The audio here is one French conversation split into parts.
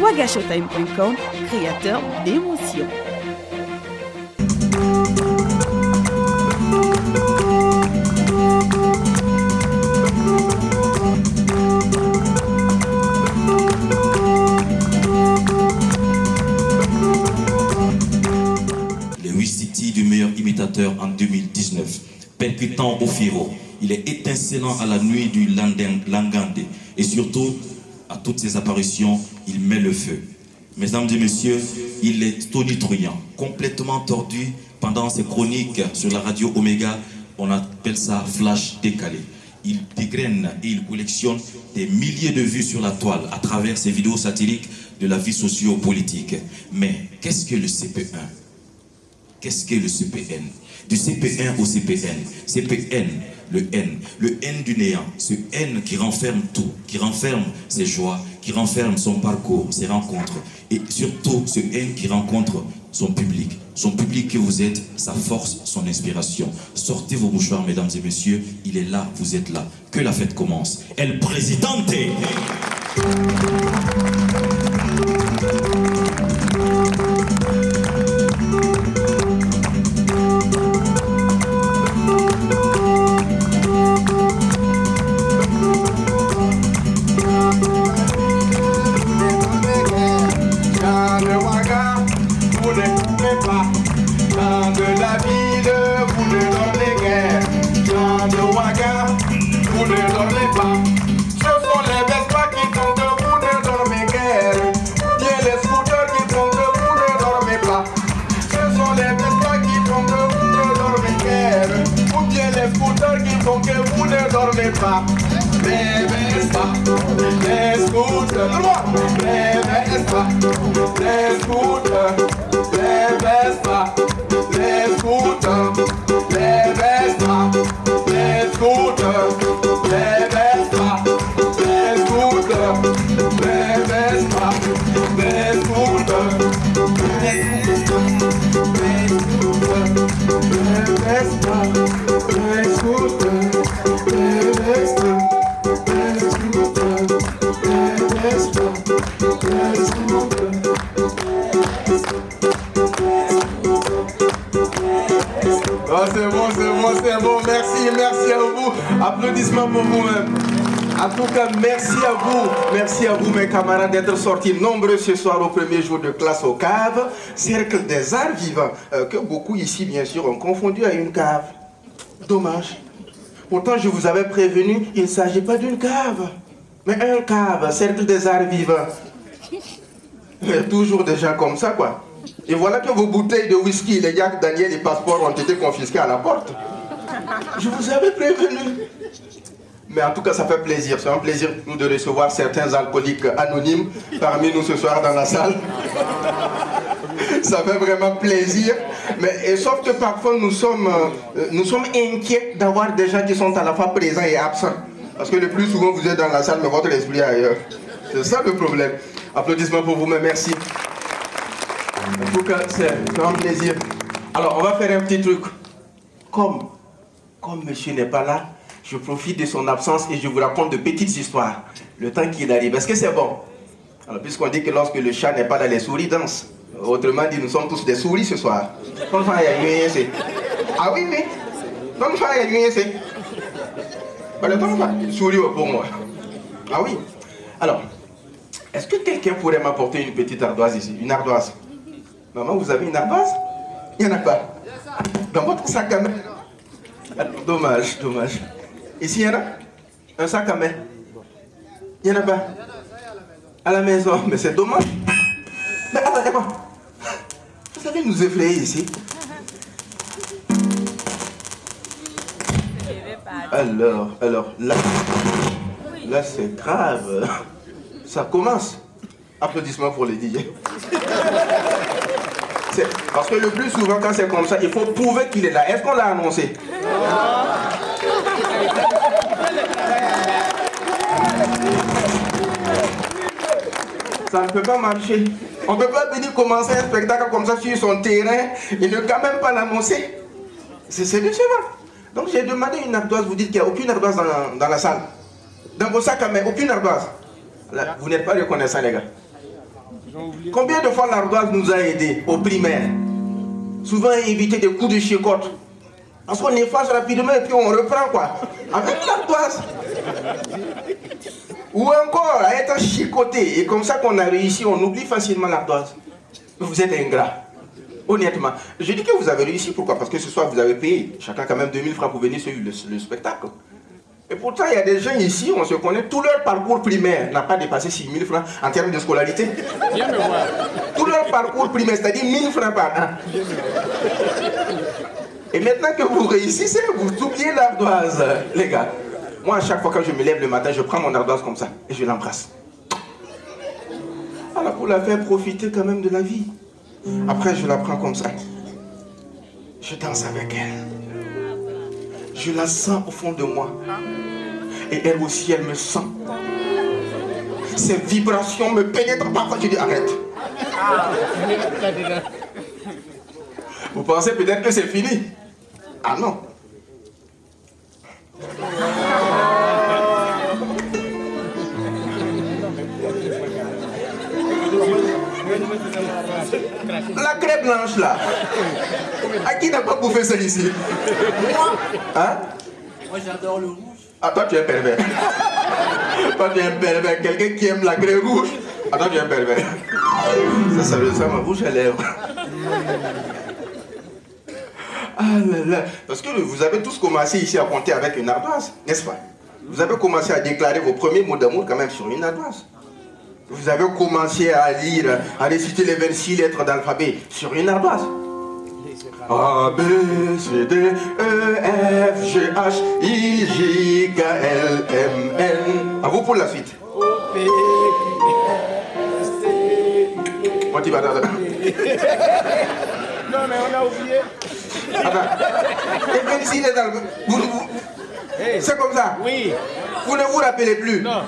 wagashowtime.com, créateur d'émotions. Les 8 City du meilleur imitateur en 2019. Percutant au Firo, il est étincelant à la nuit du Langande et surtout, à toutes ses apparitions, il met le feu. Mesdames et messieurs, il est tonitruant, complètement tordu pendant ses chroniques sur la radio Omega. On appelle ça flash décalé. Il dégraine et il collectionne des milliers de vues sur la toile à travers ses vidéos satiriques de la vie socio-politique. Mais qu'est-ce que le CP1? Qu'est-ce que le CPN? Du CP1 au CPN. CPN, le N du néant. Ce N qui renferme tout, qui renferme ses joies, qui renferme son parcours, ses rencontres. Et surtout, ce N qui rencontre son public. Son public que vous êtes, sa force, son inspiration. Sortez vos mouchoirs, mesdames et messieurs. Il est là, vous êtes là. Que la fête commence. El Presidente! Les Vespa, les scooters, les Vespa, les scooters, les Vespa, les scooters, les Vespa, les scooters, les Vespa, les scooters, les Vespa, les scooters, les Vespa, les scooters. C'est bon, merci à vous. Applaudissements pour vous-même. En tout cas, merci à vous mes camarades d'être sortis nombreux ce soir au premier jour de classe au cave, cercle des arts vivants, que beaucoup ici bien sûr ont confondu à une cave. Dommage. Pourtant je vous avais prévenu, il ne s'agit pas d'une cave, mais un cave, cercle des arts vivants. Mais toujours déjà comme ça quoi. Et voilà que vos bouteilles de whisky, les Jack Daniel et passeports ont été confisqués à la porte. Je vous avais prévenu. Mais en tout cas, ça fait plaisir. C'est un plaisir pour nous de recevoir certains alcooliques anonymes parmi nous ce soir dans la salle. Ça fait vraiment plaisir. Mais sauf que parfois, nous sommes inquiets d'avoir des gens qui sont à la fois présents et absents. Parce que le plus souvent, vous êtes dans la salle, mais votre esprit est ailleurs. C'est ça le problème. Applaudissements pour vous, mais merci. En tout cas, c'est un plaisir. Alors, on va faire un petit truc. Comme monsieur n'est pas là, je profite de son absence et je vous raconte de petites histoires. Le temps qu'il arrive. Est-ce que c'est bon? Alors, puisqu'on dit que lorsque le chat n'est pas là, les souris dansent. Autrement dit, nous sommes tous des souris ce soir. Ah oui, oui. Souris pour moi. Ah oui. Alors, est-ce que quelqu'un pourrait m'apporter une petite ardoise ici? Une ardoise? Maman, vous avez une ardoise? Il n'y en a pas. Dans votre sac à main? Dommage. Ici, il y en a? Un sac à main? Il n'y en a pas? À la maison? Mais c'est dommage. Mais attendez-moi. Vous allez nous effrayer ici? Alors, là c'est grave. Ça commence. Applaudissements pour les DJ. Parce que le plus souvent, quand c'est comme ça, il faut prouver qu'il est là. Est-ce qu'on l'a annoncé? Ça ne peut pas marcher. On ne peut pas venir commencer un spectacle comme ça sur son terrain et ne quand même pas l'annoncer. C'est décevant. Donc j'ai demandé une ardoise, vous dites qu'il n'y a aucune ardoise dans la salle. Dans vos sacs à main, aucune ardoise. Là, vous n'êtes pas reconnaissants les gars. Combien de fois l'ardoise nous a aidés au primaire? Souvent éviter des coups de chicotte. Parce qu'on efface rapidement et puis on reprend quoi. Avec l'ardoise. Ou encore à être chicoté. Et comme ça qu'on a réussi, on oublie facilement l'ardoise. Vous êtes ingrat. Honnêtement. Je dis que vous avez réussi, pourquoi? Parce que ce soir vous avez payé. Chacun quand même 2000 francs pour venir sur le spectacle. Et pourtant, il y a des gens ici, on se connaît, tout leur parcours primaire n'a pas dépassé 6000 francs en termes de scolarité. Viens me voir. Tout leur parcours primaire, c'est-à-dire 1000 francs par an. Et maintenant que vous réussissez, vous oubliez l'ardoise, les gars. Moi, à chaque fois que je me lève le matin, je prends mon ardoise comme ça et je l'embrasse. Voilà, pour la faire profiter quand même de la vie. Après, je la prends comme ça. Je danse avec elle. Je la sens au fond de moi. Et elle aussi, elle me sent. Ces vibrations me pénètrent parfois. Je dis arrête. Vous pensez peut-être que c'est fini? Ah non. La crêpe blanche là. À qui n'a pas bouffé celle-ci? Moi. Hein? Moi j'adore le rouge. Ah, toi tu es pervers. Toi tu es un pervers. Quelqu'un qui aime la crêpe rouge. Ah, toi tu es un pervers. Ça veut dire ma bouche à lèvres. Ah là là. Parce que vous avez tous commencé ici à compter avec une ardoise, n'est-ce pas? Vous avez commencé à déclarer vos premiers mots d'amour quand même sur une ardoise. Vous avez commencé à lire, à réciter les 26 lettres d'alphabet sur une ardoise. A, B, C, D, E, F, G, H, I, J, K, L, M, N. À vous pour la suite. O, P, S, T, Bon, tu vas dans le... Non, mais on a oublié. Attends. Les 26 lettres d'alphabet. C'est comme ça? Oui. Vous ne vous rappelez plus? Non.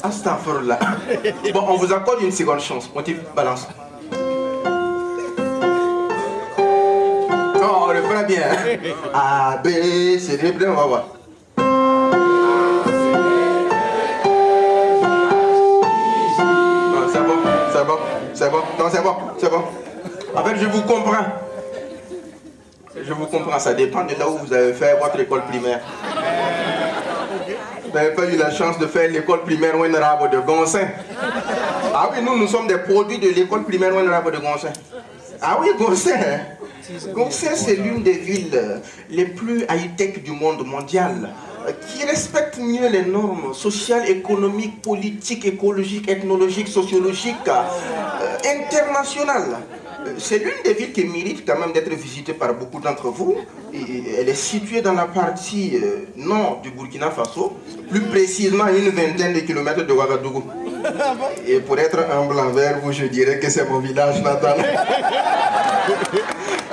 Astaghfirullah. Bon, on vous accorde une seconde chance. Motif, balance. Oh, on le fera bien. A, B, C, D, on va voir. Non, c'est bon, c'est bon, c'est bon. Non, c'est bon, c'est bon. En fait, je vous comprends. Je vous comprends, ça dépend de là où vous avez fait votre école primaire. Vous n'avez pas eu la chance de faire l'école primaire Wenrabo de Gonsin. Ah oui, nous sommes des produits de l'école primaire Wenrabo de Gonsin. Ah oui, Gonsin. Gonsin, c'est l'une des villes les plus high-tech du monde mondial, qui respecte mieux les normes sociales, économiques, politiques, écologiques, ethnologiques, sociologiques, internationales. C'est l'une des villes qui mérite quand même d'être visitée par beaucoup d'entre vous. Et elle est située dans la partie nord du Burkina Faso, plus précisément à une vingtaine de kilomètres de Ouagadougou. Et pour être humble envers vous, je dirais que c'est mon village natal.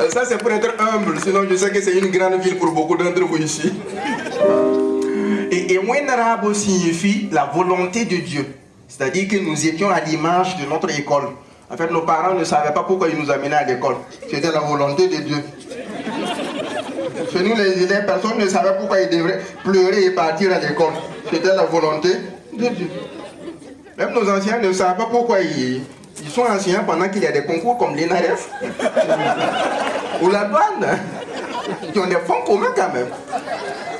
Ça c'est pour être humble, sinon je sais que c'est une grande ville pour beaucoup d'entre vous ici. Et Wenrabo signifie la volonté de Dieu. C'est-à-dire que nous étions à l'image de notre école. En fait, nos parents ne savaient pas pourquoi ils nous amenaient à l'école. C'était la volonté de Dieu. Chez nous, les élèves, personne ne savait pourquoi ils devraient pleurer et partir à l'école. C'était la volonté de Dieu. Même nos anciens ne savent pas pourquoi ils sont enseignants pendant qu'il y a des concours comme l'ENAREF ou la douane, qui ont des fonds communs quand même.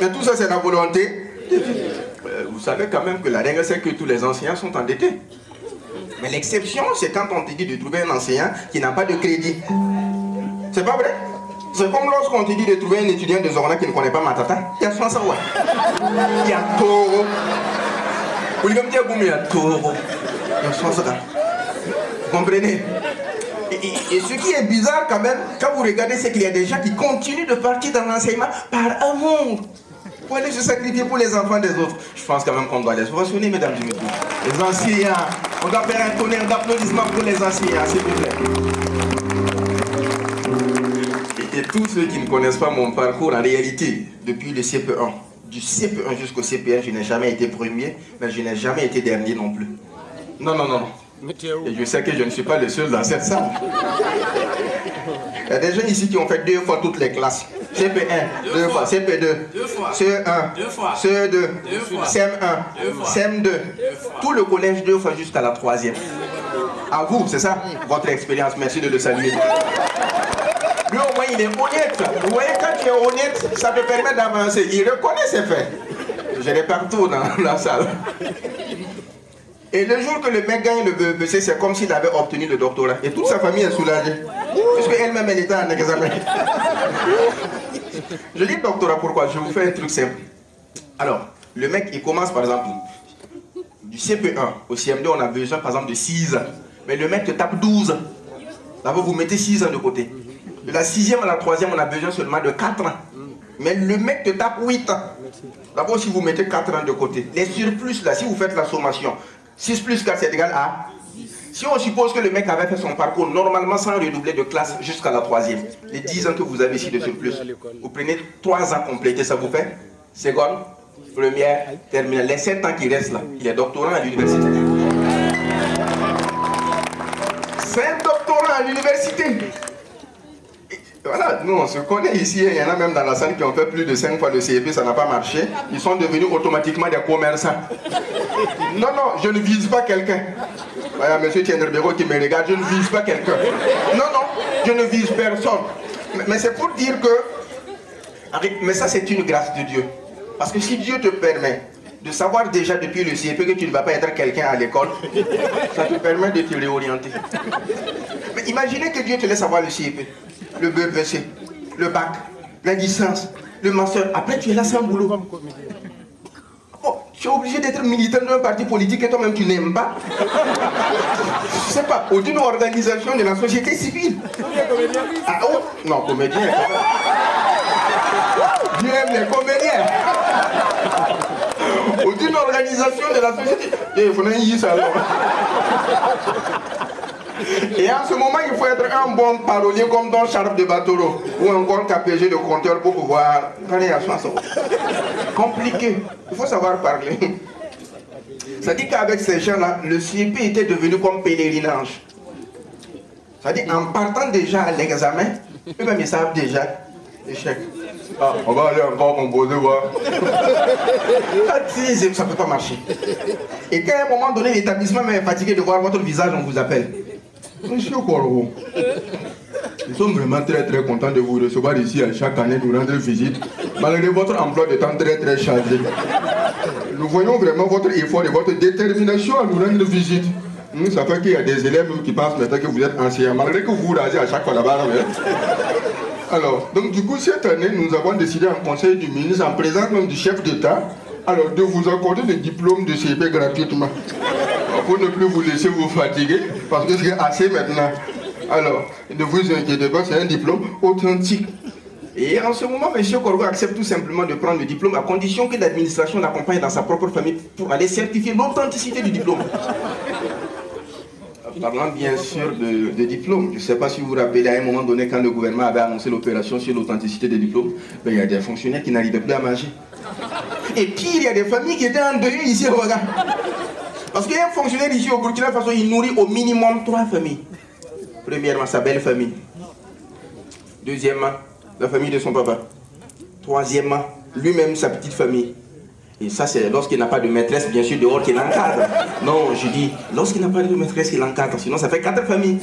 Mais tout ça, c'est la volonté de Dieu. Vous savez quand même que la règle, c'est que tous les enseignants sont endettés. Mais l'exception, c'est quand on te dit de trouver un enseignant qui n'a pas de crédit. C'est pas vrai? C'est comme lorsqu'on te dit de trouver un étudiant de Zorna qui ne connaît pas Matata. Il y a 100 ouais. Il y a Toro. Vous lui dire il y a Toro. Il y a 100 Vous comprenez? Et ce qui est bizarre quand même, quand vous regardez, c'est qu'il y a des gens qui continuent de partir dans l'enseignement par amour. Pour aller se sacrifier pour les enfants des autres. Je pense quand même qu'on doit les subventionner, mesdames et messieurs. Les enseignants. On doit faire un tonnerre d'applaudissements pour les enseignants, s'il vous plaît. Et tous ceux qui ne connaissent pas mon parcours, en réalité, depuis le CP1, du CP1 jusqu'au CP1, je n'ai jamais été premier, mais je n'ai jamais été dernier non plus. Non, non, non. Et je sais que je ne suis pas le seul dans cette salle. Il y a des gens ici qui ont fait 2 fois toutes les classes. CP1, 2 fois, CP2, CE1, CE2, CM1, CM2, tout le collège 2 fois jusqu'à la 3e. À vous, c'est ça, votre expérience. Merci de le saluer. Lui, au moins, il est honnête. Vous voyez, quand tu es honnête, ça te permet d'avancer. Il reconnaît ses faits. Je l'ai partout dans la salle. Et le jour que le mec gagne le BEPC, c'est comme s'il avait obtenu le doctorat. Et toute sa famille est soulagée. Parce qu'elle-même, elle était en examen. Je dis doctorat, pourquoi? Je vous fais un truc simple. Alors, le mec, il commence par exemple du CP1 au CM2, on a besoin par exemple de 6 ans. Mais le mec te tape 12 ans. D'abord, vous mettez 6 ans de côté. De la 6e à la 3e, on a besoin seulement de 4 ans. Mais le mec te tape 8 ans. D'abord, si vous mettez 4 ans de côté, les surplus là, si vous faites la sommation, 6 plus 4 c'est égal à... Si on suppose que le mec avait fait son parcours normalement sans redoubler de classe jusqu'à la 3e, les 10 ans que vous avez ici de surplus, vous prenez 3 ans complétés, ça vous fait seconde, première, terminale. Les 7 ans qui restent là, il est doctorant à l'université. C'est un doctorant à l'université. Voilà, nous on se connaît ici, il y en a même dans la salle qui ont fait plus de 5 fois le CEP, ça n'a pas marché. Ils sont devenus automatiquement des commerçants. Non, non, je ne vise pas quelqu'un. Voilà, monsieur Tiendrebero qui me regarde, je ne vise pas quelqu'un. Non, non, je ne vise personne. Mais c'est pour dire que... Mais ça c'est une grâce de Dieu. Parce que si Dieu te permet de savoir déjà depuis le CEP que tu ne vas pas être quelqu'un à l'école, ça te permet de te réorienter. Mais imaginez que Dieu te laisse avoir le CEP, le BEPC, le bac, la licence, le master. Après tu es là sans boulot. Oh, tu es obligé d'être militant d'un parti politique que toi-même tu n'aimes pas. Je sais pas, ou d'une organisation de la société civile. Ah oh, non, comédien. Dieu aime les comédiens. Ou d'une organisation de la société. Il faut y alors. Et en ce moment, il faut être un bon parolier comme Don Charles de Batoro ou encore KPG de compteur pour pouvoir parler à chanson. Compliqué. Il faut savoir parler. Ça dit qu'avec ces gens-là, le CEP était devenu comme pèlerinage. Ça dit en partant déjà à l'examen, eux-mêmes ils savent déjà l'échec. Ah, on va aller encore composer, voir. Ça ne peut pas marcher. Et qu'à un moment donné, l'établissement est fatigué de voir votre visage, on vous appelle. Monsieur Corbeau, nous sommes vraiment très contents de vous recevoir ici à chaque année, nous rendre visite, malgré votre emploi de temps très chargé. Nous voyons vraiment votre effort et votre détermination à nous rendre visite. Ça fait qu'il y a des élèves qui pensent maintenant que vous êtes anciens, malgré que vous rasez à chaque fois là-bas. Alors, donc du coup, cette année, nous avons décidé en conseil du ministre, en présence même du chef d'État, alors de vous accorder le diplôme de CEP gratuitement. Pour ne plus vous laisser vous fatiguer, parce que c'est assez maintenant. Alors, ne vous inquiétez pas, c'est un diplôme authentique. Et en ce moment, M. Corbeau accepte tout simplement de prendre le diplôme à condition que l'administration l'accompagne dans sa propre famille pour aller certifier l'authenticité du diplôme. Parlant bien sûr de diplôme, je ne sais pas si vous vous rappelez à un moment donné quand le gouvernement avait annoncé l'opération sur l'authenticité des diplômes, ben, il y a des fonctionnaires qui n'arrivaient plus à manger. Et pire, il y a des familles qui étaient endeuillées ici au Ouaga. Parce qu'il y a un fonctionnaire ici au Burkina Faso, il nourrit au minimum 3 familles. Premièrement, sa belle famille. Deuxièmement, la famille de son papa. Troisièmement, lui-même, sa petite famille. Et ça, c'est lorsqu'il n'a pas de maîtresse, bien sûr, dehors, qu'il encadre. Non, je dis, lorsqu'il n'a pas de maîtresse, qu'il encadre. Sinon, ça fait 4 familles.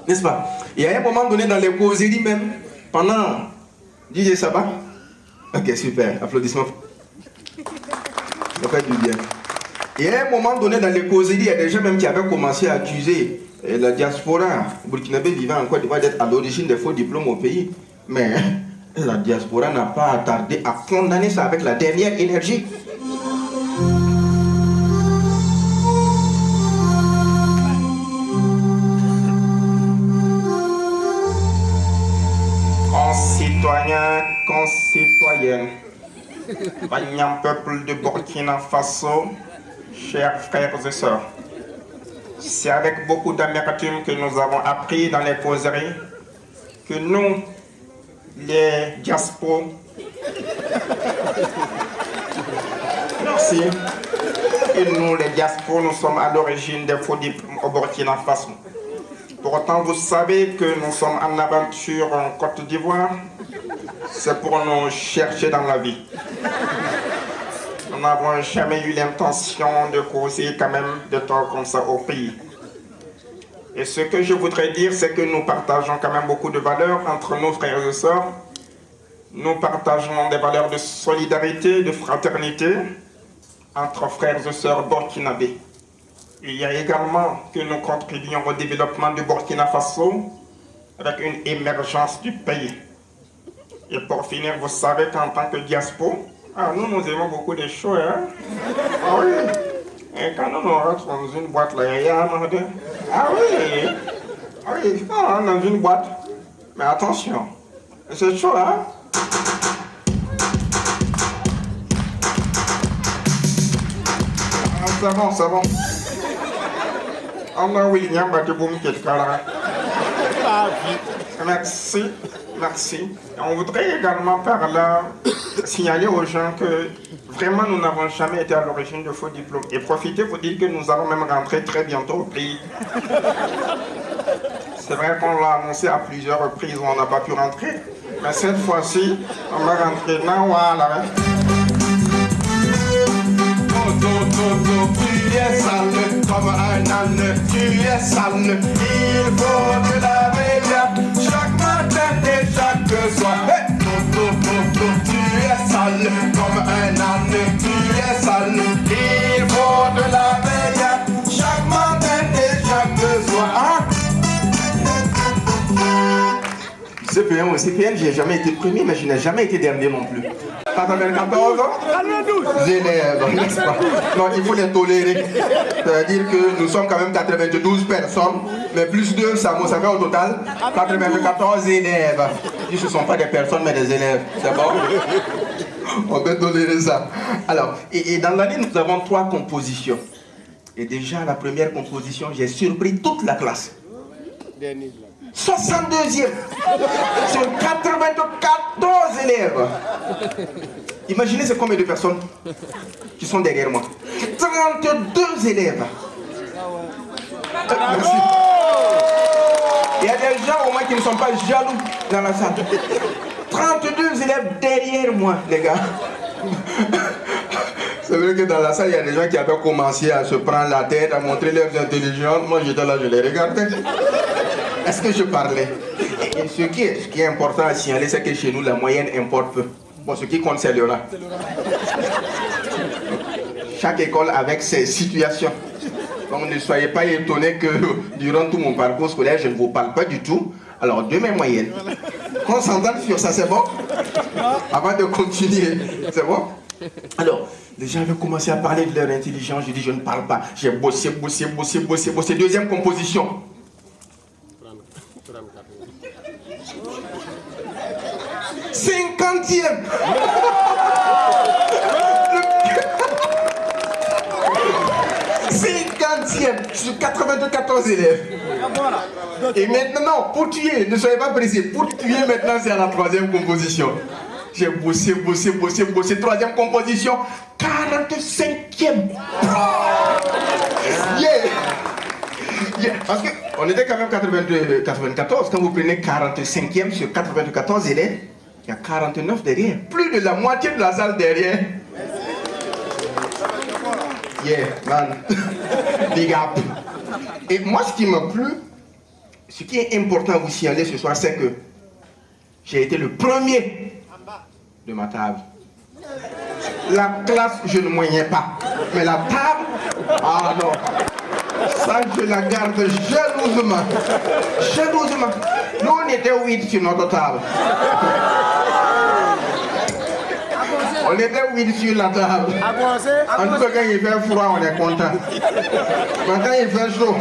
N'est-ce pas? Et à un moment donné, dans les causeries même, pendant... DJ Saba? Ok, super. Applaudissements. Ça fait du bien. Et à un moment donné, dans les causeries, il y a des gens même qui avaient commencé à accuser la diaspora burkinabé vivant en Côte d'Ivoire d'être à l'origine des faux diplômes au pays. Mais la diaspora n'a pas tardé à condamner ça avec la dernière énergie. Concitoyens, concitoyennes, vaillant peuple de Burkina Faso, chers frères et sœurs, c'est avec beaucoup d'amertume que nous avons appris dans les causeries que nous, les diasporas, merci, et nous, les diasporas, nous sommes à l'origine des faux diplômes au Burkina Faso. Pourtant, vous savez que nous sommes en aventure en Côte d'Ivoire, c'est pour nous chercher dans la vie. Nous n'avons jamais eu l'intention de causer quand même de tort comme ça au pays. Et ce que je voudrais dire, c'est que nous partageons quand même beaucoup de valeurs entre nos frères et sœurs. Nous partageons des valeurs de solidarité, de fraternité entre frères et sœurs burkinabés. Il y a également que nous contribuons au développement du Burkina Faso avec une émergence du pays. Et pour finir, vous savez qu'en tant que diaspora, nous aimons beaucoup des choses. Hein? Ah oui. Et quand nous rentrons dans une boîte, là, il y a un ordre. Ah oui. Ah oui, dans une boîte. Mais attention, c'est chaud, hein? C'est bon, c'est bon. On a William Bateboum qui est là. Merci, merci. On voudrait également par là signaler aux gens que vraiment nous n'avons jamais été à l'origine de faux diplômes. Et profitez pour dire que nous allons même rentrer très bientôt au pays. C'est vrai qu'on l'a annoncé à plusieurs reprises où on n'a pas pu rentrer. Mais cette fois-ci, on va rentrer là, voilà. Tu es sale comme un âne, tu es sale. Il faut te laver bien chaque matin et chaque soir. Hey! Tu es sale comme un âne, tu es sale. Il faut te laver bien chaque matin et chaque soir. CPN, j'ai jamais été premier, mais je n'ai jamais été dernier non plus. 94 élèves, n'est-ce pas? Non, il faut les tolérer. C'est-à-dire que nous sommes quand même 92 personnes, mais plus 2, ça fait au total 94 élèves. Ce ne sont pas des personnes, mais des élèves. C'est bon? On peut tolérer ça. Alors, et dans l'année, nous avons 3 compositions. Et déjà, la première composition, j'ai surpris toute la classe. 62e sur 94 élèves. Imaginez c'est combien de personnes qui sont derrière moi. 32 élèves. Merci. Il y a des gens au moins qui ne sont pas jaloux dans la salle. 32 élèves derrière moi, les gars. C'est vrai que dans la salle, il y a des gens qui avaient commencé à se prendre la tête, à montrer leurs intelligences. Moi, j'étais là, je les regardais. Est-ce que je parlais? Et ce qui est important à signaler, c'est que chez nous, la moyenne importe peu. Bon, ce qui compte, c'est le là. Chaque école avec ses situations. Donc, ne soyez pas étonnés que durant tout mon parcours scolaire, je ne vous parle pas du tout. Alors, de mes moyennes. Qu'on s'entende sur ça, c'est bon? Avant de continuer, c'est bon? Alors, les gens avaient commencé à parler de leur intelligence. Je dis, je ne parle pas. J'ai bossé. Deuxième composition. 50e. 50e sur 94 élèves. Et maintenant, pour tuer, ne soyez pas pressés. Pour tuer, maintenant, c'est à la 3e composition. J'ai bossé. 3e composition, 45e. Yeah. Parce qu'on était quand même 94. Quand vous prenez 45e sur 94 élèves, il y a 49 derrière. Plus de la moitié de la salle derrière. Yeah, man. Big up. Et moi, ce qui m'a plu, ce qui est important à vous signaler ce soir, c'est que j'ai été le premier de ma table. La classe, je ne moignais pas. Mais la table, ah non. Ça, je la garde jalousement. Nous, on était 8 sur notre table. On était 8 sur la table. En tout cas, quand il fait froid, on est content. Mais quand il fait chaud,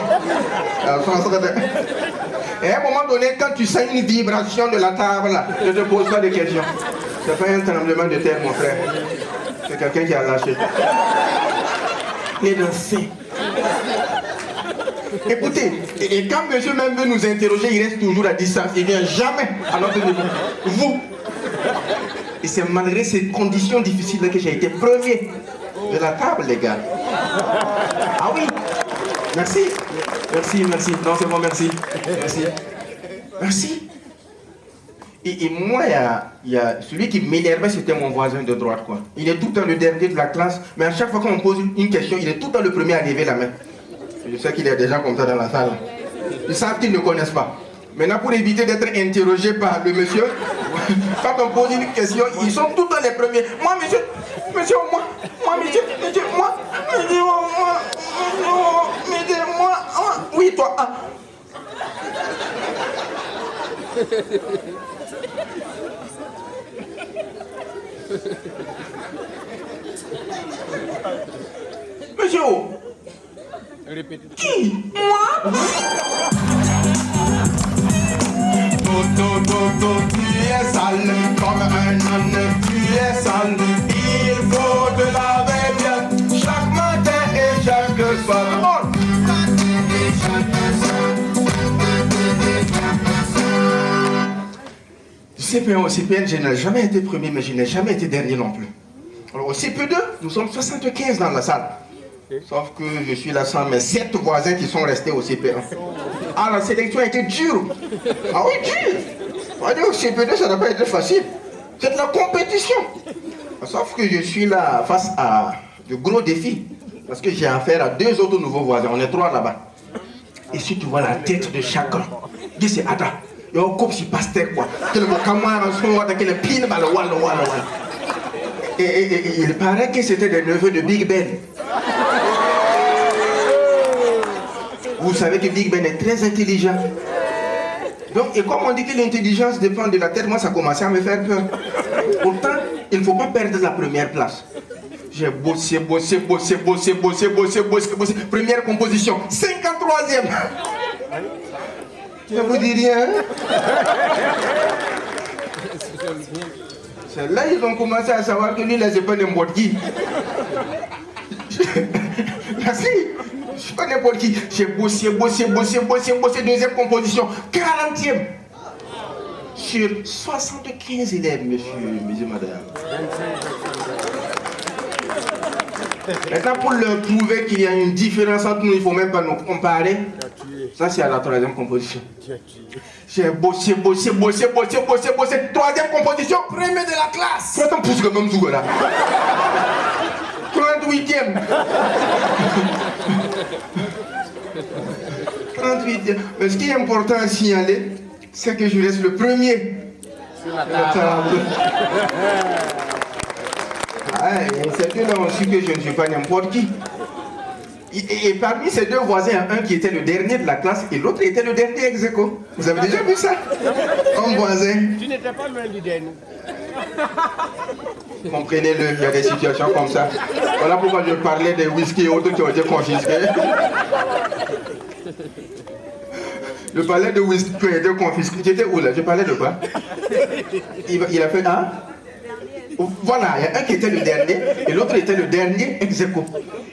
et à un moment donné, quand tu sens une vibration de la table, ne te pose pas de questions. C'est pas un tremblement de terre, mon frère. C'est quelqu'un qui a lâché. Les dansés. Écoutez, et quand monsieur même veut nous interroger, il reste toujours à distance. Il ne vient jamais à notre niveau. Vous. Et c'est malgré ces conditions difficiles que j'ai été premier de la table, les gars. Ah oui. Merci. Non, c'est bon, merci. Et moi, il y a celui qui m'énervait, c'était mon voisin de droite, quoi. Il est tout le temps le dernier de la classe, mais à chaque fois qu'on pose une question, il est tout le temps le premier à lever la main. Je sais qu'il y a des gens comme ça dans la salle. Ils savent qu'ils ne connaissent pas. Maintenant, pour éviter d'être interrogé par le monsieur, quand on pose une question, ils sont tout dans les premiers. Moi, monsieur, moi, monsieur, moi, oui, toi. Ah. Monsieur, qui? Moi? Tu es sale comme un âne, tu es sale. Il faut te laver bien chaque matin et chaque soir. Du CP1 au CPN, je n'ai jamais été premier, mais je n'ai jamais été dernier non plus. Alors au CP2, nous sommes 75 dans la salle. Sauf que je suis là sans mes 7 voisins qui sont restés au CP1. Ah, la sélection a été dure. Ah oui, dure. On va dire au CP2, ça n'a pas été facile. C'est de la compétition. Sauf que je suis là face à de gros défis. Parce que j'ai affaire à 2 autres nouveaux voisins. On est 3 là-bas. Et si tu vois la tête de chacun, dis c'est Ada. Il y a un couple qui passe tête quoi. Et il paraît que c'était des neveux de Big Ben. Vous savez que Big Ben est très intelligent. Donc, et comme on dit que l'intelligence dépend de la tête, moi ça commençait à me faire peur. Pourtant, il ne faut pas perdre la première place. J'ai bossé. Première composition, 53e. Je vous dis rien. C'est là ils ont commencé à savoir que lui, là, c'est pas n'importe qui. Merci. Je suis pas n'importe qui. J'ai bossé. Deuxième composition, 40e. Sur 75 élèves, monsieur, madame. Maintenant, pour leur prouver qu'il y a une différence entre nous, il ne faut même pas nous comparer. Ça, c'est à la 3e composition. J'ai bossé. 3e composition, premier de la classe. 38e. 38e. Mais ce qui est important à signaler, c'est que je reste le premier. C'est que là on sait que je ne suis pas n'importe qui. Et parmi ces 2 voisins, un qui était le dernier de la classe et l'autre était le dernier ex aequo. Vous avez déjà vu ça? Un voisin. Tu n'étais pas loin du dernier. Comprenez-le, il y a des situations comme ça. Voilà pourquoi je parlais des whisky et autres qui ont été confisqués. Je parlais de whisky qui ont été confisqués. Tu étais où là? Je parlais de quoi? Il a fait un. Voilà, il y a un qui était le dernier et l'autre était le dernier ex aequo.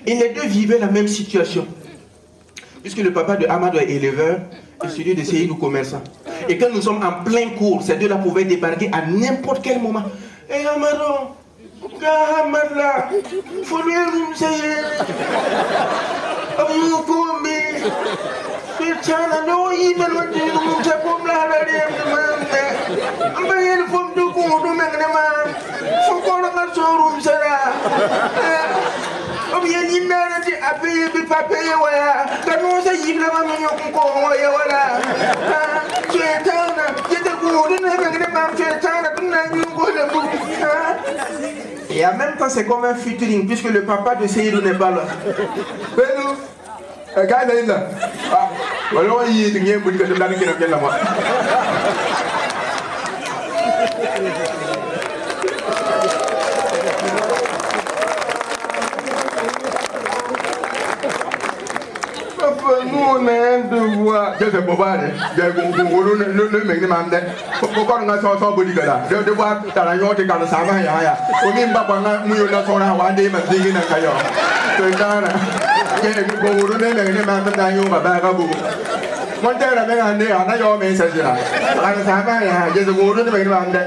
Et les 2 vivaient la même situation. Puisque le papa de Amadou est éleveur et celui de Seydou commerçant. Et quand nous sommes en plein cours, ces 2-là pouvaient débarquer à n'importe quel moment. Eh Amadou, Amadou là, il faut lui rumser. Et en même temps, c'est comme un featuring, puisque le papa de Seydou n'est pas là. Nous on a un devoir. Je sais pas, le mec de Mandé. Pourquoi on a son bodyguard? Je devoir dans la yote quand ça va. On n'est pas pendant nous la son à Wandé, mais c'est une caillou. C'est ça. Je ne peux pas vous donner les mains de Daniel Bababou. Mon père avait un day, on a your message. I Savaya, just a word of the Mandé.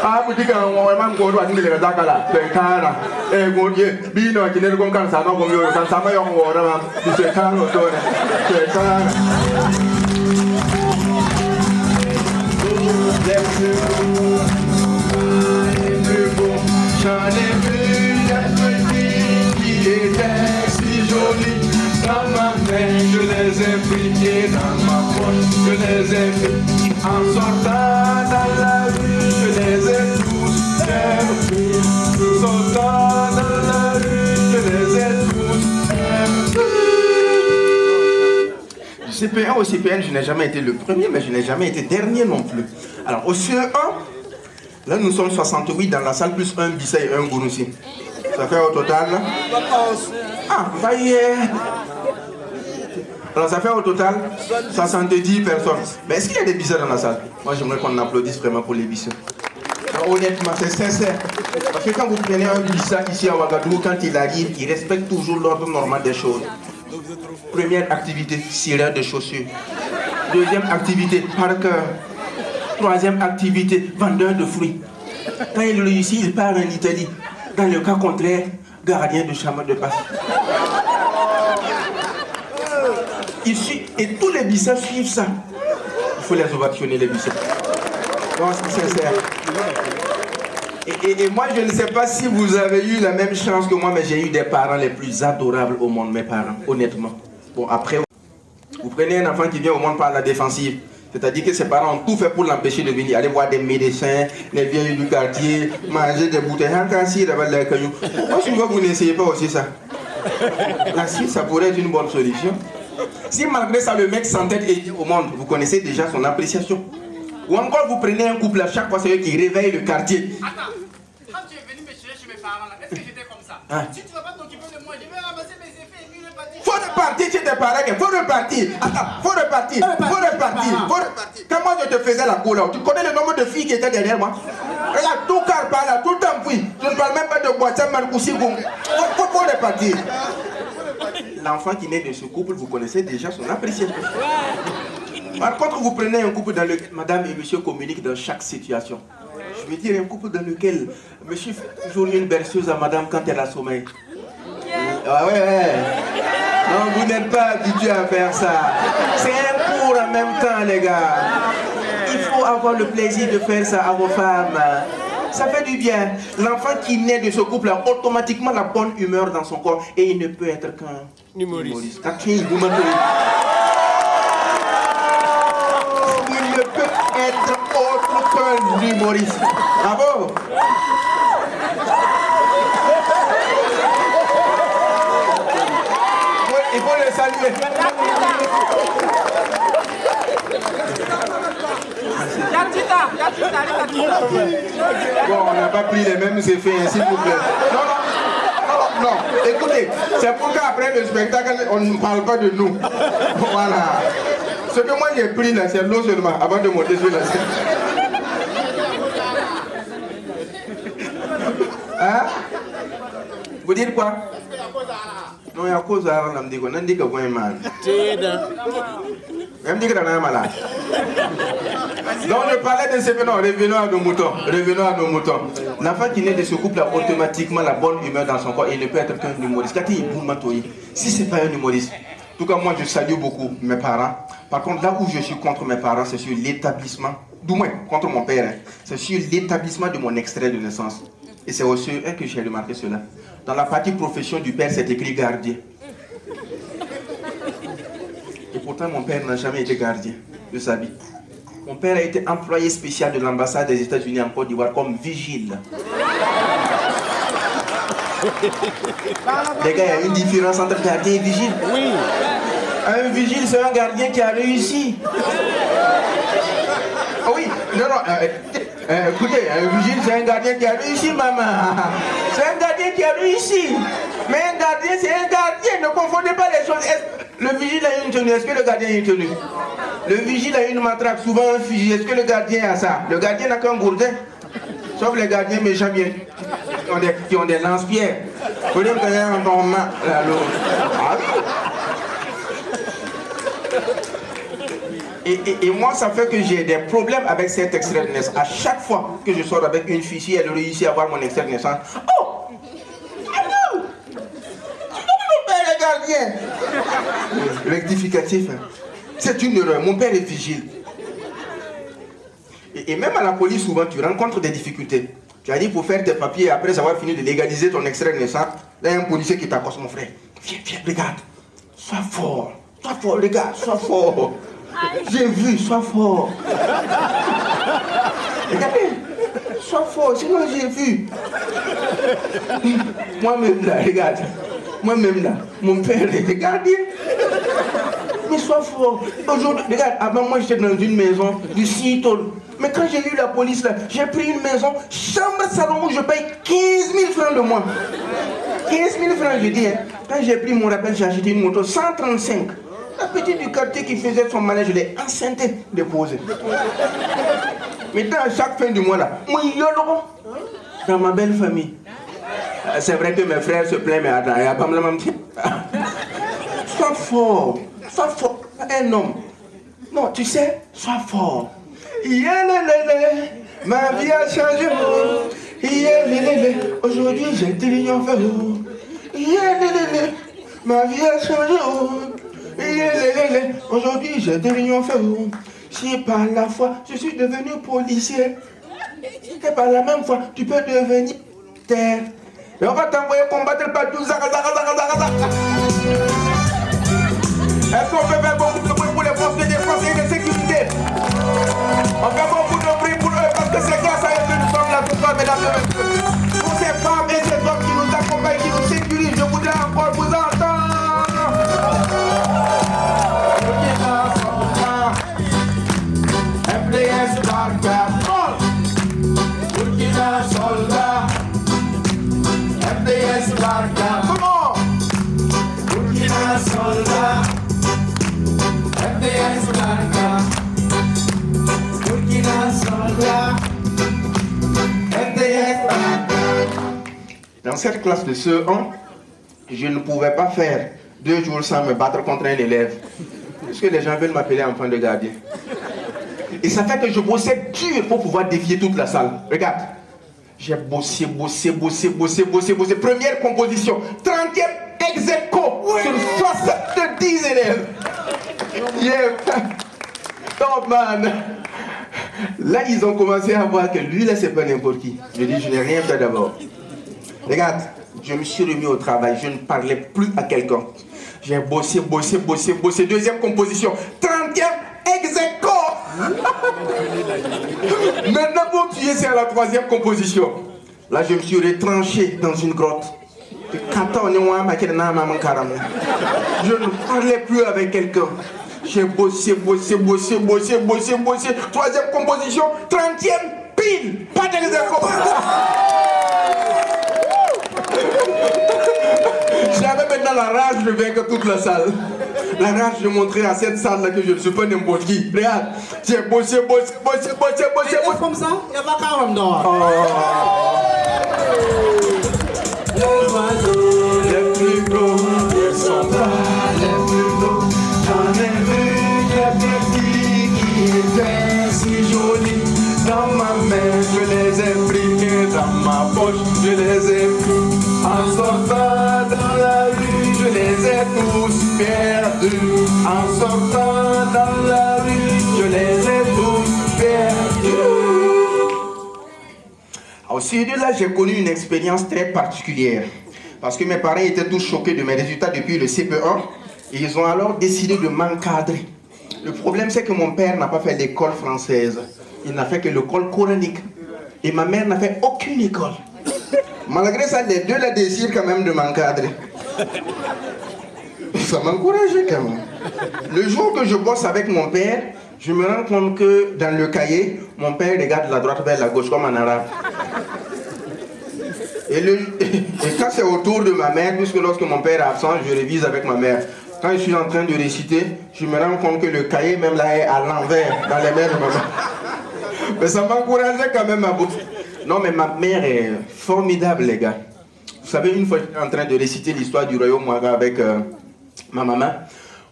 I would think on one go to the Dakala, the Kana, a good year, be no generic cancer, no more, and some of your water, the Kana, the Kana. Je les ai priés dans ma je les ai vus en sortant dans la rue, je les ai tous aimés. Sortant dans la rue, je les ai tous aimés. Du CP1 au CPN, je n'ai jamais été le premier, mais je n'ai jamais été dernier non plus. Alors au CE1, là nous sommes 68 dans la salle, plus un Bissa et un Gounoussi. Ça fait au total. Ah, ça y est. Alors ça fait au total 70 personnes. Mais est-ce qu'il y a des Bissa dans la salle? Moi j'aimerais qu'on applaudisse vraiment pour les Bissa. Honnêtement, c'est sincère. Parce que quand vous prenez un Bissa ici à Ouagadougou, quand il arrive, il respecte toujours l'ordre normal des choses. Première activité, cireur de chaussures. Deuxième activité, parqueur. Troisième activité, vendeur de fruits. Quand il réussit, il part en Italie. Dans le cas contraire, gardien de chambre de passe. Et tous les Bissa suivent ça. Il faut les ovationner, les Bissa. Donc c'est sincère. Et moi, je ne sais pas si vous avez eu la même chance que moi, mais j'ai eu des parents les plus adorables au monde, mes parents, honnêtement. Bon, après, vous prenez un enfant qui vient au monde par la défensive. C'est-à-dire que ses parents ont tout fait pour l'empêcher de venir, aller voir des médecins, les vieilles du quartier, manger des bouteilles. Moi, je vois que vous n'essayez pas aussi ça. La Suisse, ça pourrait être une bonne solution. Si malgré ça, le mec s'entête et dit au monde, vous connaissez déjà son appréciation. Ou encore, vous prenez un couple à chaque fois, c'est eux qui réveillent le quartier. Attends, quand tu es venu me chercher chez mes parents, est-ce que j'étais comme ça? Si tu ne vas pas t'occuper de moi, je vais ramasser mes effets et puis repartir. Faut repartir chez tes parents, faut repartir. Attends, faut repartir. Quand moi je te faisais la cour là, tu connais le nombre de filles qui étaient derrière moi? Regarde, tout car par là, tout le temps puis. Je ne parle même pas de boîte, ça m'a couché. Faut repartir. L'enfant qui naît de ce couple, vous connaissez déjà son appréciation. Par contre, vous prenez un couple dans lequel madame et monsieur communiquent dans chaque situation. Je veux dire un couple dans lequel monsieur fait toujours une berceuse à madame quand elle a sommeil. Ah ouais. Non, vous n'êtes pas habitué à faire ça. C'est un cours en même temps, les gars. Il faut avoir le plaisir de faire ça à vos femmes. Ça fait du bien. L'enfant qui naît de ce couple a automatiquement la bonne humeur dans son corps et il ne peut être qu'un humoriste. Il ne peut être autre qu'un humoriste. Bravo. Il faut le saluer. Bon, on n'a pas pris les mêmes effets, s'il vous plaît. Non. Écoutez, c'est pour qu'après le spectacle, on ne parle pas de nous. Voilà. Ce que moi j'ai pris là, c'est l'eau seulement, avant de monter sur la scène. Hein? Vous dites quoi? Non, il y a cause à la dit qu'on a dit que vous êtes malade. Même dit que vous êtes malade. Donc je parlais de ces non, revenons à nos moutons. L'enfant qui naît de ce couple a automatiquement la bonne humeur dans son corps et il ne peut être qu'un humoriste. Si ce n'est pas un humoriste, en tout cas moi je salue beaucoup mes parents. Par contre là où je suis contre mes parents, c'est sur l'établissement, du moins contre mon père, c'est sur l'établissement de mon extrait de naissance. Et c'est aussi un que j'ai remarqué cela. Dans la partie profession du père, c'est écrit gardien. Et pourtant, mon père n'a jamais été gardien de sa vie. Mon père a été employé spécial de l'ambassade des États-Unis en Côte d'Ivoire comme vigile. Les gars, il y a une différence entre gardien et vigile. Oui. Un vigile, c'est un gardien qui a réussi. Oui, non. Écoutez, un vigile, c'est un gardien qui a réussi, maman. C'est un gardien qui a réussi. Mais un gardien, c'est un gardien. Ne confondez pas les choses. Le vigile a une tenue. Est-ce que le gardien a une tenue? Le vigile a une matraque, souvent un fusil. Est-ce que le gardien a ça? Le gardien n'a qu'un gourdin. Sauf les gardiens méchants bien. Qui ont des lance-pierres. Vous voulez me donner un bon main? Ah oui. Et moi, ça fait que j'ai des problèmes avec cet extrait de naissance. À chaque fois que je sors avec une fille, si elle réussit à avoir mon extrait de naissance, oh! Ah non! Mon père est gardien! Rectificatif. C'est une erreur. Mon père est vigile. Et même à la police, souvent, tu rencontres des difficultés. Tu as dit pour faire tes papiers, après avoir fini de légaliser ton extrait de naissance, là, il y a un policier qui t'accoste, mon frère. Viens, regarde. Sois fort, regarde, sois fort. J'ai vu, sois fort. Regardez, sois fort, sinon j'ai vu. Moi-même là, regarde. Moi-même là, mon père était gardien. Mais sois fort. Aujourd'hui, regarde, avant moi j'étais dans une maison du Seattle. Mais quand j'ai eu la police là, j'ai pris une maison, chambre salon où je paye 15 000 francs le mois. 15 000 francs, je dis. Hein. Quand j'ai pris mon rappel, j'ai acheté une moto 135. La petite du quartier qui faisait son manège, je l'ai enceinté, déposé. Mais dans chaque fin du mois là, moi yolo dans ma belle famille. C'est vrai que mes frères se plaignent, mais attends, il n'y a pas de même. Sois fort, un homme. Non, tu sais, sois fort. Ma vie a changé. Aujourd'hui, j'ai tellement fait. Ma vie a changé. Aujourd'hui, j'ai tellement fait. Si par la foi, je suis devenu policier. Et par la même foi, tu peux devenir terre. Et on va t'envoyer combattre partout. Est-ce qu'on peut faire beaucoup de bruit pour les forces de défense et de sécurité? On fait beaucoup de bruit pour eux parce que c'est grâce à eux que nous sommes là ce soir, mesdames et messieurs. Pour ces femmes et ces hommes qui nous accompagnent, qui nous sécurisent, je voudrais encore vous entendre. FDS Barca, Burkina Soldat. FDS Barca, comment? Burkina Soldat. FDS Barca, Burkina Soldat. FDS Barca. Dans cette classe de CE1, je ne pouvais pas faire 2 jours sans me battre contre un élève. Parce que les gens veulent m'appeler enfant de gardien. Et ça fait que je bossais dur pour pouvoir défier toute la salle. Regarde. J'ai bossé. Première composition. 30e ex-aequo sur 70 élèves. Yeah. Top man. Là, ils ont commencé à voir que lui, là, c'est pas n'importe qui. Je dis, je n'ai rien fait d'abord. Regarde, je me suis remis au travail. Je ne parlais plus à quelqu'un. J'ai bossé. Deuxième composition. 30e ex-aequo. Maintenant, pour tuer, c'est à la 3e composition. Là, je me suis retranché dans une grotte. Je ne parlais plus avec quelqu'un. J'ai bossé. 3e composition, 30e pile. Pas d'ex-aequo. J'avais maintenant la rage de vaincre toute la salle. La rage de montrer à cette salle-là que je ne suis pas n'importe qui. Regarde, j'ai bossé. Comme ça, il n'y a pas qu'à en dehors. Les oiseaux les plus beaux, ils sont pas les plus beaux. J'en ai vu des petits qui étaient si jolis. Dans ma main, je les ai pris, et dans ma poche, je les ai pris. En sortant dans la rue, je les ai tous perdus. En sortant dans la rue, je les ai tous perdus. Au sud de là, j'ai connu une expérience très particulière. Parce que mes parents étaient tous choqués de mes résultats depuis le CP1. Et ils ont alors décidé de m'encadrer. Le problème, c'est que mon père n'a pas fait l'école française. Il n'a fait que l'école coranique. Et ma mère n'a fait aucune école. Malgré ça, les deux la décident quand même de m'encadrer. Ça m'encourageait quand même. Le jour que je bosse avec mon père, je me rends compte que dans le cahier, mon père regarde de la droite vers la gauche comme en arabe. Et quand c'est au tour de ma mère, puisque lorsque mon père est absent, je révise avec ma mère. Quand je suis en train de réciter, je me rends compte que le cahier même là est à l'envers, dans les mains de ma mère. Mais ça m'encourageait quand même à bout. Non, mais ma mère est formidable, les gars. Vous savez, une fois, j'étais en train de réciter l'histoire du royaume Ouaga avec ma maman.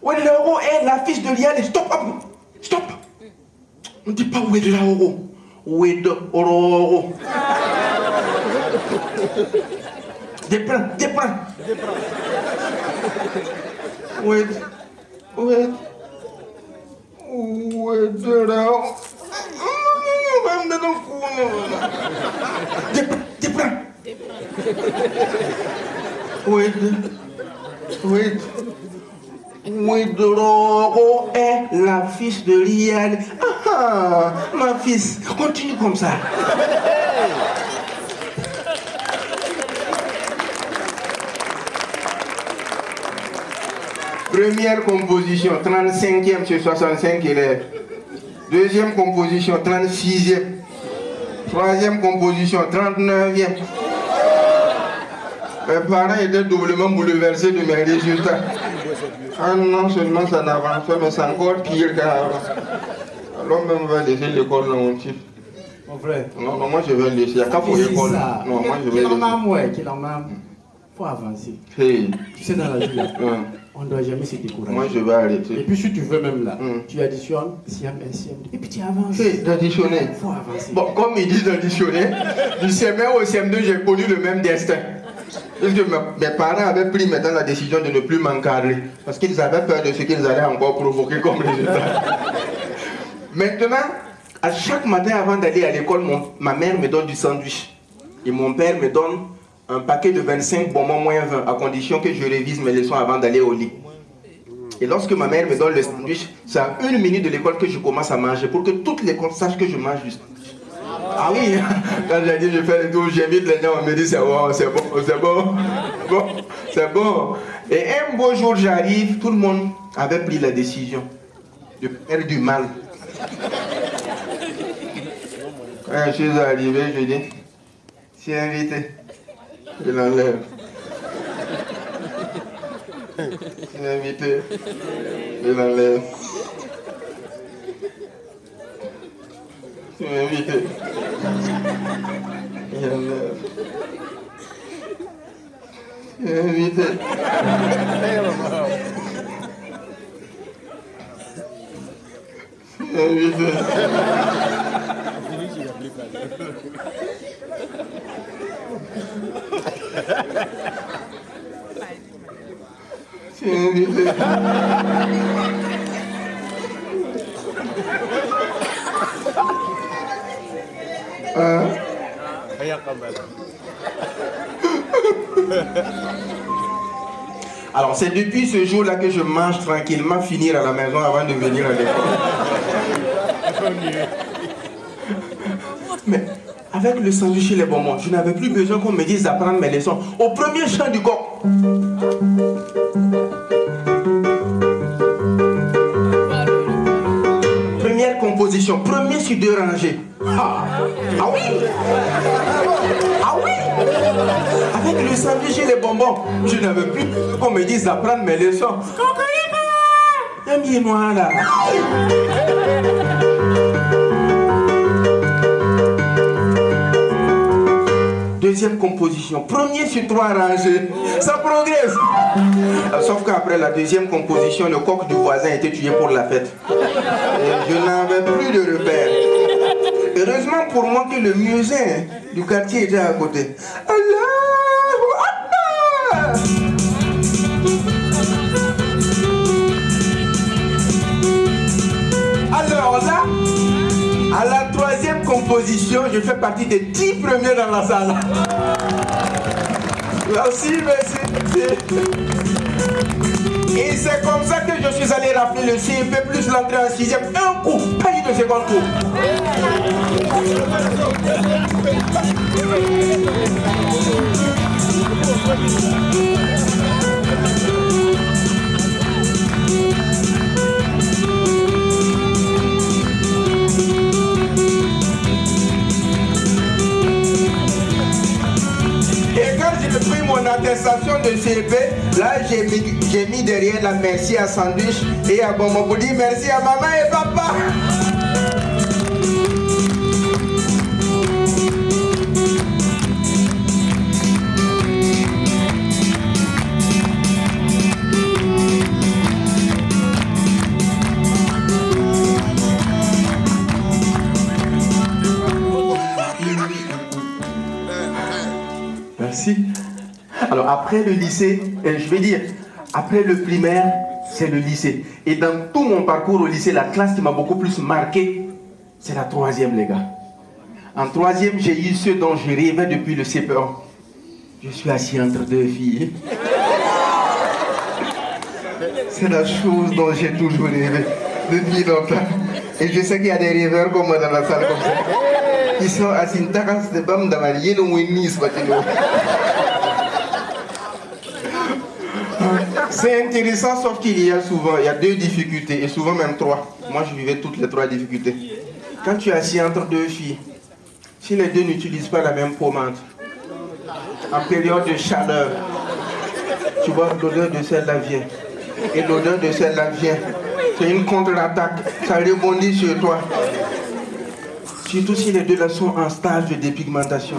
Où est l'euro est la fils de Liane. Stop. On ne dit pas où est l'euro. Où est l'euro. Des plans. Où est l'euro. Des plans. Wait. Ouedraogo est la fille de Riyad. Ah, ma fille, continue comme ça. Première composition, 35e sur 65 élèves. Deuxième composition, 36e. Troisième composition, 39e. Mes parents étaient doublement bouleversés de mes résultats. Ah non seulement ça n'avance pas, mais c'est encore pire qu'avant. Alors même on va laisser l'école dans mon type. Mon frère. Non, moi je vais laisser. Il n'y a qu'à pour l'école. Non, moi je vais laisser. Qu'il en a, faut avancer. Hey. Tu sais, dans la vie, là, on ne doit jamais se décourager. Moi je vais arrêter. Et puis si tu veux même là, tu additionnes CM1, CM2, et puis tu avances. Hey, d'additionner. Il faut avancer. Bon, comme ils disent d'additionner, du CM1 au CM2, j'ai connu le même destin. Parce que mes parents avaient pris maintenant la décision de ne plus m'encadrer. Parce qu'ils avaient peur de ce qu'ils allaient encore provoquer comme résultat. Maintenant, à chaque matin avant d'aller à l'école, ma mère me donne du sandwich. Et mon père me donne un paquet de 25 bonbons moins 20, à condition que je révise mes leçons avant d'aller au lit. Et lorsque ma mère me donne le sandwich, c'est à 1 minute de l'école que je commence à manger, pour que toute l'école sache que je mange du sandwich. Ah oui, quand j'ai dit je fais le tour, j'invite les gens, on me dit c'est bon, c'est bon, c'est bon, bon, c'est bon. Et un beau jour j'arrive, tout le monde avait pris la décision de faire du mal. Quand je suis arrivé, je dis, c'est invité, je l'enlève. C'est invité, je l'enlève. Tu m'as invité. Tu m'as invité. Tu m'as invité. Tu m'as invité. Alors c'est depuis ce jour-là que je mange tranquillement, finir à la maison avant de venir à l'école. Mais avec le sandwich et les bonbons, je n'avais plus besoin qu'on me dise d'apprendre mes leçons. Au premier chant du coq. Première composition, premier sur 2 rangées. Ah oui. Ah oui. Avec le sandwich et les bonbons, je n'avais plus qu'on me dise d'apprendre mes leçons. Ami noir là. Deuxième composition, premier sur 3 rangées. Ça progresse. Sauf qu'après la deuxième composition, le coq du voisin était tué pour la fête. Et je n'avais plus de repères. Heureusement pour moi que le musée du quartier était à côté. Allahu Akbar! Alors là, à la 3e composition, je fais partie des 10 premiers dans la salle. Merci, merci. Et c'est comme ça que je suis allé rafler le CEP plus l'entrée en 6e. Un coup, pas eu de second coup. Et quand j'ai pris mon attestation de CEP, là j'ai mis derrière la merci à Sandwich et à Bonbon pour dire merci à maman et papa. Merci. Alors après le lycée, je vais dire, après le primaire, c'est le lycée. Et dans tout mon parcours au lycée, la classe qui m'a beaucoup plus marqué, c'est la 3e, les gars. En 3e, j'ai eu ce dont je rêvais depuis le CP1. Je suis assis entre 2 filles. C'est la chose dont j'ai toujours rêvé depuis longtemps. Et je sais qu'il y a des rêveurs comme moi dans la salle comme ça. Ils sont assis dans de bam dans la ligne ou une nice. C'est intéressant, sauf qu'il y a souvent, il y a 2 difficultés, et souvent même 3. Moi, je vivais toutes les 3 difficultés. Quand tu es assis entre 2 filles, si les 2 n'utilisent pas la même pommade, en période de chaleur, tu vois, l'odeur de celle-là vient, et l'odeur de celle-là vient. C'est une contre-attaque, ça rebondit sur toi. Surtout si les 2 là sont en stage de dépigmentation.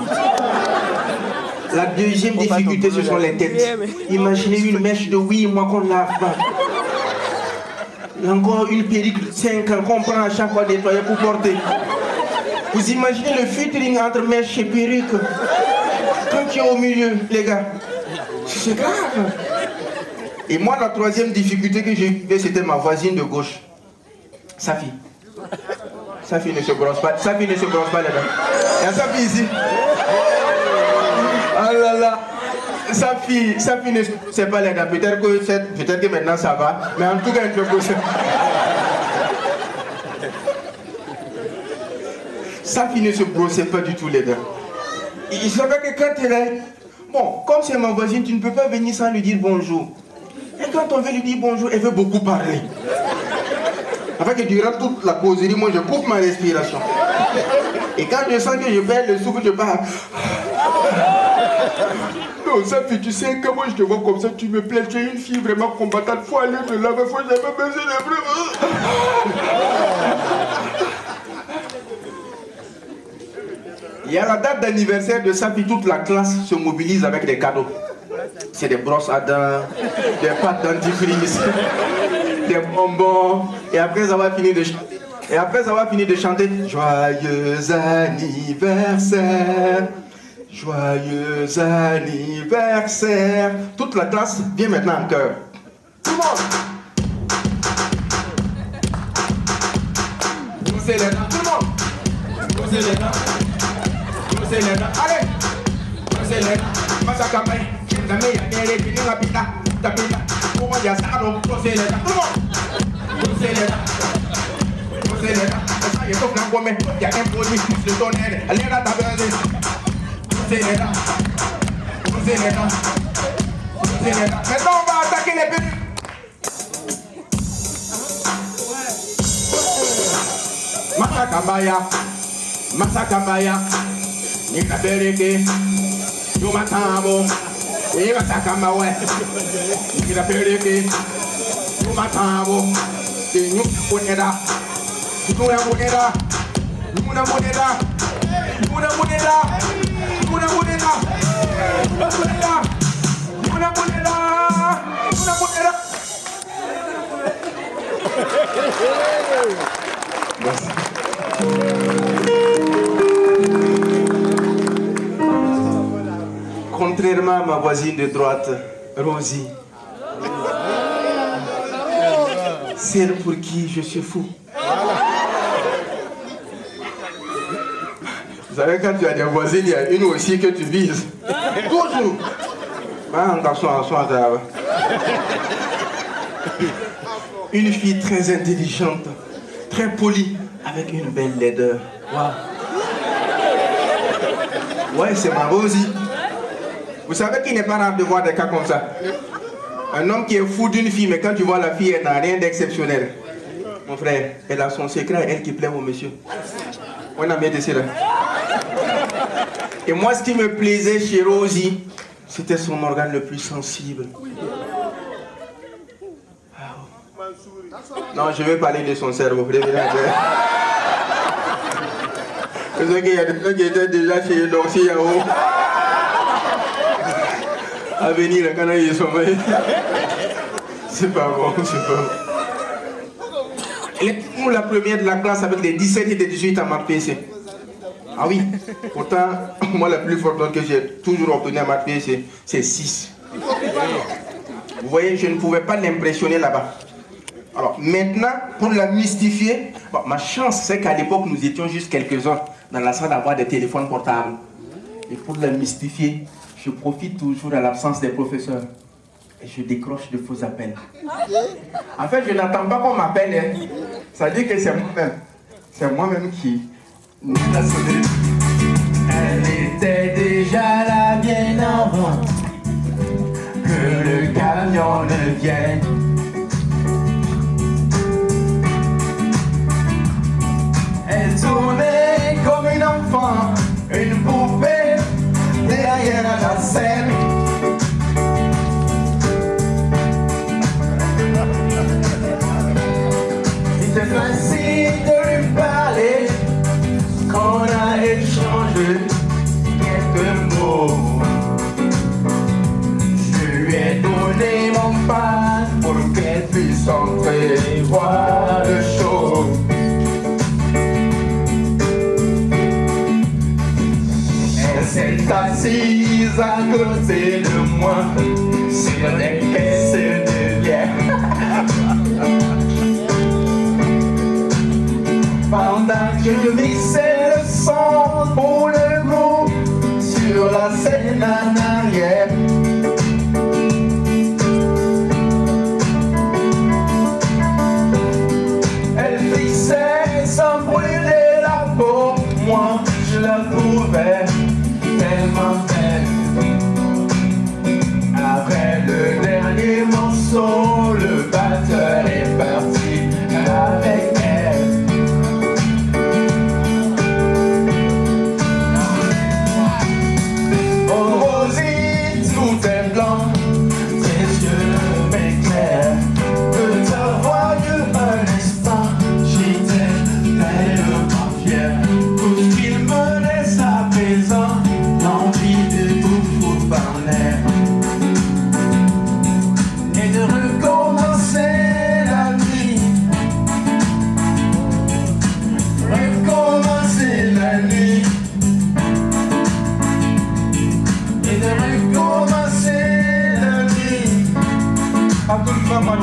La deuxième difficulté, ce sont les têtes. Imaginez une mèche de 8 mois qu'on lave pas. Encore une perruque de 5 ans qu'on prend à chaque fois nettoyer pour porter. Vous imaginez le featuring entre mèche et perruque. Quand tu es au milieu, les gars, c'est grave. Et moi, la 3e difficulté que j'ai eue, c'était ma voisine de gauche. Safi. Safi ne se brosse pas. Safi ne se brosse pas, les gars. Il y a Safi ici. Oh là là, sa fille ne sait pas les gars. Peut-être que maintenant ça va, mais en tout cas, elle peut bosser. Sa fille ne se brossait pas du tout, les gars. Il savait que quand elle est... Bon, comme c'est ma voisine, tu ne peux pas venir sans lui dire bonjour. Et quand on veut lui dire bonjour, elle veut beaucoup parler. Afin que durant toute la causerie, moi je coupe ma respiration. Et quand je sens que je perds le souffle, je parle. Non, ça fait, tu sais que moi je te vois comme ça, tu me plais, tu es une fille vraiment combattante, faut aller te laver, faut jamais baiser les bras. Il y a la date d'anniversaire de ça, puis toute la classe se mobilise avec des cadeaux. C'est des brosses à dents, des pâtes dentifrice, des bonbons, et après avoir fini de chanter, joyeux anniversaire. Joyeux anniversaire. Toute la classe vient maintenant en chœur. Tout le monde. Brossez les dents. Tout le monde. Brossez les dents. Brossez les dents. Allez. Brossez les dents. Massa campagne. La meilleure est qui nous habite. Tapita. Pour moi, il y a ça. Brossez les dents. Tout le monde. Brossez les dents. Brossez les dents. Ça y est, sauf la gomme. Il y a un produit. Le tonnerre. Allez, là, t'as besoin. Maintenant, on va attaquer les perruques. Masakambaya, Nikabereke, Yumatamo, Nikatakamawe, Nikabereke, Yumatamo, Yumuneda, Yumuneda, Yumuneda, Yumuneda. Contrairement à ma voisine de droite, Rosie, celle pour qui je suis fou. Vous savez, quand tu as des voisines, il y a une aussi que tu vises. Toujours. Un garçon en soi. Une fille très intelligente, très polie, avec une belle laideur. Wow. Ouais, c'est ma Rosie. Vous savez qu'il n'est pas rare de voir des cas comme ça. Un homme qui est fou d'une fille, mais quand tu vois la fille, elle n'a rien d'exceptionnel. Mon frère, elle a son secret, elle qui plaît au monsieur. On a mis dessus là. Et moi, ce qui me plaisait chez Rosie, c'était son organe le plus sensible. Non, je vais parler de son cerveau. Je sais qu'il y a des gens qui étaient déjà chez Dorcy Yao. À venir, quand ils sont sommeil. C'est pas bon, c'est pas bon. Elle est pour la première de la classe avec des 17 et des 18 à ma PC. Ah oui, pourtant, moi la plus forte note que j'ai toujours obtenue à ma PC, c'est 6. Vous voyez, je ne pouvais pas l'impressionner là-bas. Alors maintenant, pour la mystifier, bon, ma chance c'est qu'à l'époque nous étions juste quelques-uns dans la salle à avoir des téléphones portables. Et pour la mystifier, je profite toujours à l'absence des professeurs et je décroche de faux appels. En fait, je n'attends pas qu'on m'appelle. Hein. Ça dit que c'est moi-même. C'est moi-même qui l'a sonné. Elle était déjà là bien avant que le camion ne vienne. Elle tournait comme une enfant, une poupée derrière la scène. C'était facile de lui parler, qu'on a échangé quelques mots. Je lui ai donné mon pain pour qu'elle puisse entrer et voir le show. Elle s'est assise à côté de moi sur des caisses de bière. Pendant que je mixais le son pour le groupe sur la scène en arrière. Elle fixait sans brûler la peau, moi je la trouvais tellement belle. Après le dernier morceau, le batteur est parti avec elle.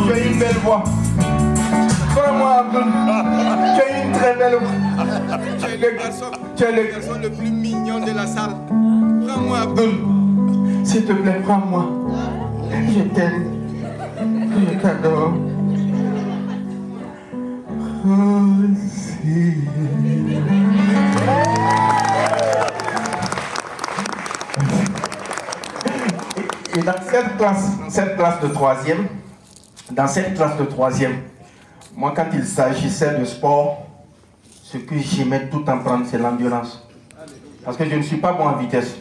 Tu as une belle voix. Crois-moi, Abdul, tu as une très belle voix. Tu es le garçon le plus mignon de la salle. Prends-moi, Abdul. S'il te plaît, prends-moi. Je t'aime. Je t'adore. Et dans cette classe de troisième, moi quand il s'agissait de sport, ce que j'aimais tout en prendre, c'est l'endurance. Parce que je ne suis pas bon en vitesse.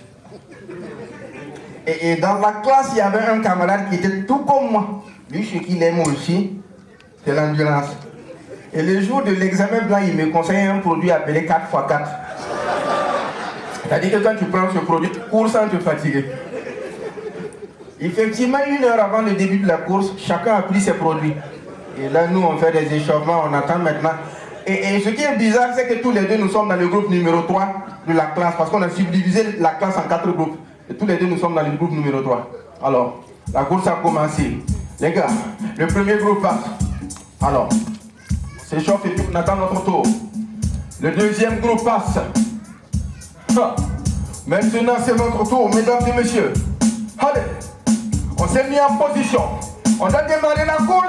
Et dans la classe, il y avait un camarade qui était tout comme moi. Lui, ce qu'il aime aussi, c'est l'endurance. Et le jour de l'examen blanc, il me conseillait un produit appelé 4x4. C'est-à-dire que quand tu prends ce produit, tu cours sans te fatiguer. Effectivement, 1 heure avant le début de la course, chacun a pris ses produits. Et là, nous, on fait des échauffements, on attend maintenant. Et ce qui est bizarre, c'est que tous les deux, nous sommes dans le groupe numéro 3 de la classe, parce qu'on a subdivisé la classe en 4 groupes. Et tous les deux, nous sommes dans le groupe numéro 3. Alors, la course a commencé. Les gars, le premier groupe passe. Alors, s'échauffe et puis on attend notre tour. Le deuxième groupe passe. Maintenant, c'est notre tour, mesdames et messieurs. Allez! On s'est mis en position. On a démarré la course.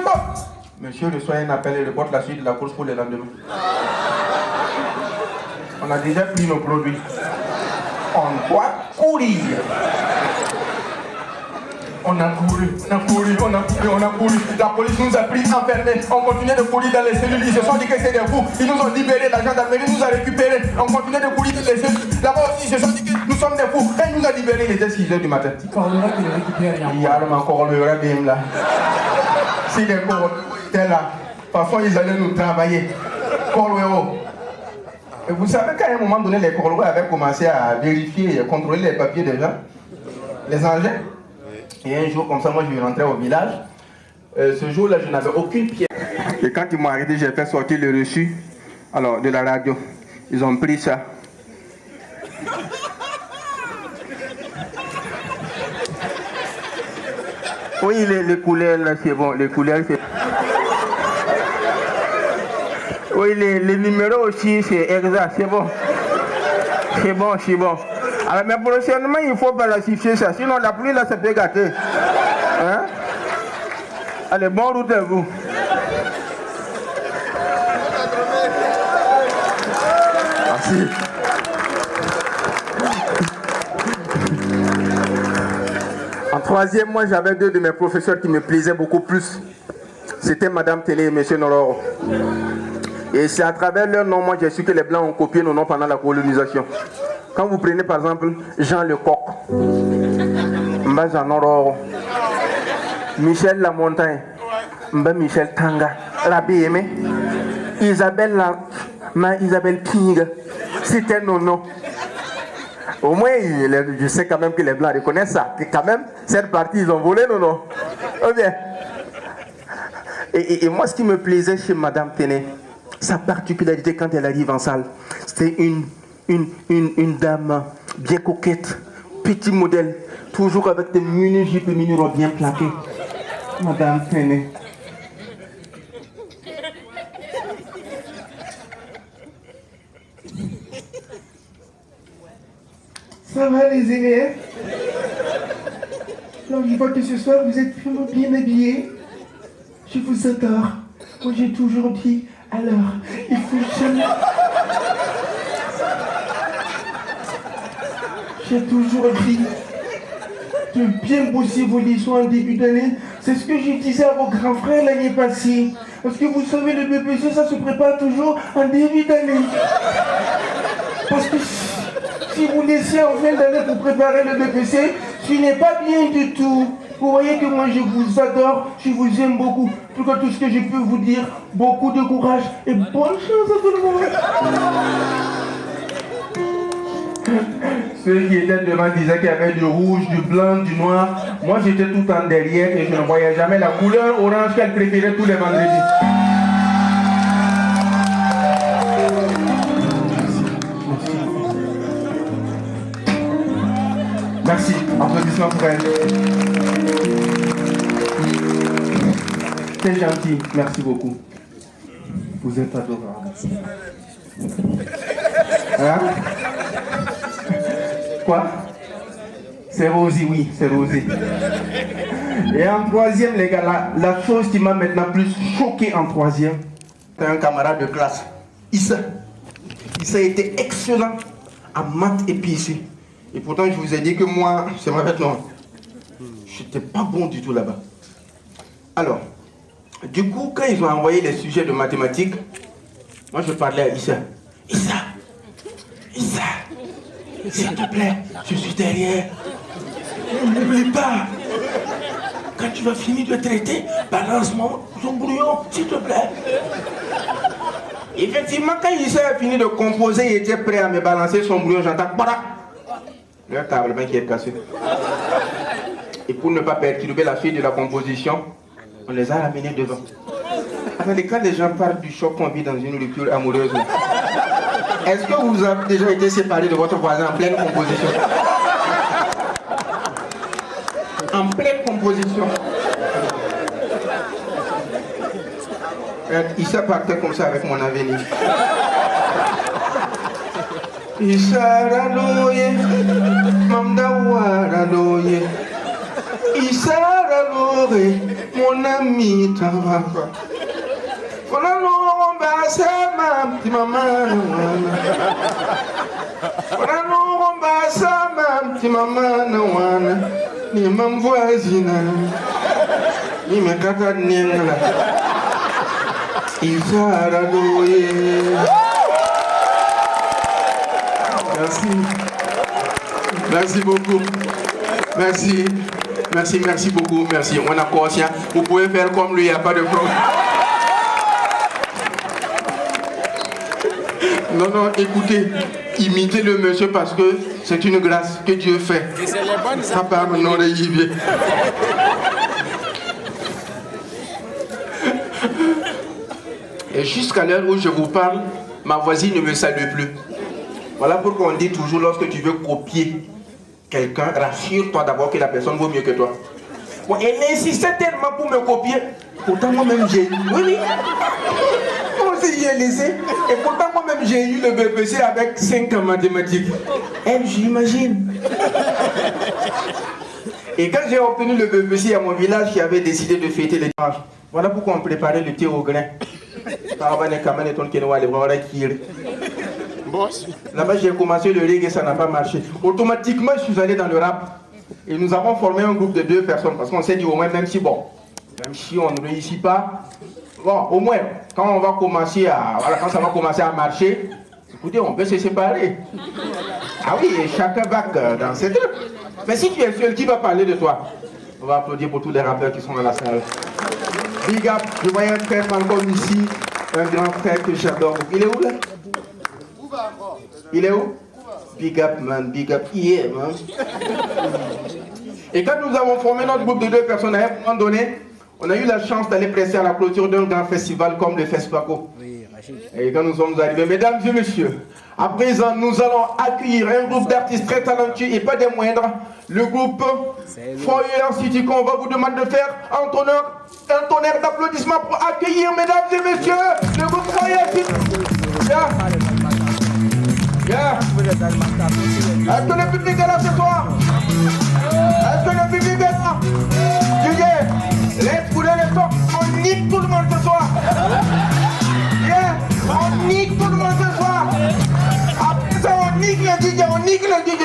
Monsieur le soignant appelle et reporte la suite de la course pour le lendemain. On a déjà pris nos produits. On doit courir. On a couru. La police nous a pris enfermés. On continuait de courir dans les cellules. Ils se sont dit que c'est des fous. Ils nous ont libérés. La gendarmerie nous a récupérés. On continuait de courir dans les cellules. Là-bas aussi, ils se sont dit que nous sommes des fous. Et ils nous ont libérés. Il était 6 h du matin. Il y a encore le rabim là. Si les corps étaient là, parfois ils allaient nous travailler. Et vous savez qu'à un moment donné, les corps avaient commencé à vérifier et contrôler les papiers des gens, les engins. Et un jour, comme ça, moi, je rentrais au village. Ce jour-là, je n'avais aucune pièce. Et quand ils m'ont arrêté, j'ai fait sortir le reçu de la radio. Ils ont pris ça. Oui, les couleurs, là, c'est bon. Les couleurs, c'est... Oui, les numéros aussi, c'est exact. C'est bon. C'est bon, c'est bon. Alors, mais prochainement, il faut balancer ça. Sinon, la pluie, là, ça peut gâter. Hein? Allez, bonne route à vous. Merci. En troisième, moi j'avais deux de mes professeurs qui me plaisaient beaucoup plus. C'était Madame Télé et Monsieur Nororo. Et c'est à travers leur nom, moi j'ai su que les Blancs ont copié nos noms pendant la colonisation. Quand vous prenez par exemple Jean Lecoq, Mba Jean Nororo, Michel Lamontagne, Mba Michel Tanga, Rabbi Aimé, Isabelle Lark, Ma Isabelle King, c'était nos noms. Au moins, je sais quand même que les Blancs reconnaissent ça. Que quand même, cette partie, ils ont volé nos noms. Oh bien. Et moi, ce qui me plaisait chez Madame Téné, sa particularité quand elle arrive en salle, c'était une dame bien coquette, petit modèle, toujours avec des mini-jupes et mini-robes bien plaquées. Madame Téné. Ça va les élèves? Alors je vois que ce soir vous êtes vraiment bien habillés. Je vous adore. Moi j'ai toujours dit, alors, il faut jamais... J'ai toujours dit de bien bosser vos leçons en début d'année. C'est ce que je disais à vos grands frères l'année passée. Parce que vous savez, le BPC, ça se prépare toujours en début d'année. Parce que si vous laissez en fin d'année pour préparer le BPC, ce n'est pas bien du tout. Vous voyez que moi je vous adore, je vous aime beaucoup. En tout cas, tout ce que je peux vous dire, beaucoup de courage et bonne chance à tout le monde. Ceux qui étaient devant disaient qu'il y avait du rouge, du blanc, du noir. Moi j'étais tout en derrière et je ne voyais jamais la couleur orange qu'elle préférait tous les vendredis. Merci, applaudissements pour elle. C'est gentil, merci beaucoup. Vous êtes adorable. Hein? Quoi? C'est Rosie, oui, c'est Rosie. Et en troisième, les gars, la chose qui m'a maintenant plus choqué en troisième, c'est un camarade de classe, Issa. Issa était excellent en maths et PC. Et pourtant, je vous ai dit que moi, c'est ma bête, non. Je n'étais pas bon du tout là-bas. Alors, du coup, quand ils ont envoyé les sujets de mathématiques, moi je parlais à Issa. Issa, s'il te plaît, je suis derrière. N'oublie pas, quand tu vas finir de traiter, balance-moi son brouillon, s'il te plaît. Effectivement, quand Issa a fini de composer, il était prêt à me balancer son brouillon, j'entends voilà. Le câble qui est cassé. Et pour ne pas perturber la suite de la composition, on les a ramenés devant. Attendez, quand les gens parlent du choc qu'on vit dans une rupture amoureuse, est-ce que vous avez déjà été séparé de votre voisin en pleine composition? En pleine composition. Issa partait comme ça avec mon avenir. Issa raloye, mamdawa raloye. Issa raloye, mon ami tavaka. Fonalomba sama, ti mama nawana. Fonalomba sama, ti mama nawana. Ni mam voisine, ni me kaka nengla. Issa raloye. Merci. Merci beaucoup. Merci. Merci beaucoup. Merci. On a conscience. Vous pouvez faire comme lui, il n'y a pas de problème. Non, écoutez, imitez le monsieur parce que c'est une grâce que Dieu fait. Ça parle non de Yvier. Et jusqu'à l'heure où je vous parle, ma voisine ne me salue plus. Voilà pourquoi on dit toujours, lorsque tu veux copier quelqu'un, rassure-toi d'abord que la personne vaut mieux que toi. Bon, elle insistait tellement pour me copier. Pourtant, moi-même, j'ai eu. Oui. Moi aussi, j'ai laissé. Et pourtant, moi-même, j'ai eu le BPC avec 5 en mathématiques. Elle, j'imagine. Et quand j'ai obtenu le BBC à mon village, qui avait décidé de fêter le dimanche, voilà pourquoi on préparait le thé au grain. Là-bas, j'ai commencé le reggae, ça n'a pas marché. Automatiquement, je suis allé dans le rap. Et nous avons formé un groupe de 2 personnes. Parce qu'on s'est dit au moins, même si on ne réussit pas, bon, au moins, quand on va commencer quand ça va commencer à marcher, écoutez, on peut se séparer. Ah oui, et chacun va dans ses trucs. Mais si tu es seul, qui va parler de toi? On va applaudir pour tous les rappeurs qui sont dans la salle. Big up, je voyais un frère Malcolm ici, un grand frère que j'adore. Il est où là? Il est où? Big up man, big up, yeah man. Et quand nous avons formé notre groupe de 2 personnes, à un moment donné, on a eu la chance d'aller presser à la clôture d'un grand festival comme le FESPACO. Et quand nous sommes arrivés, mesdames et messieurs, à présent, nous allons accueillir un groupe d'artistes très talentueux et pas des moindres, le groupe Foyer City, qu'on va vous demander de faire un tonnerre d'applaudissements pour accueillir, mesdames et messieurs, le groupe Foyer City. Yeah. Yeah. Est-ce que le public est là ce soir? Est-ce que le public est là? DJ, laisse couler les sons, on nique tout le monde ce soir. Yeah. On nique tout le monde ce soir. Après ça, on nique le DJ, on nique le DJ.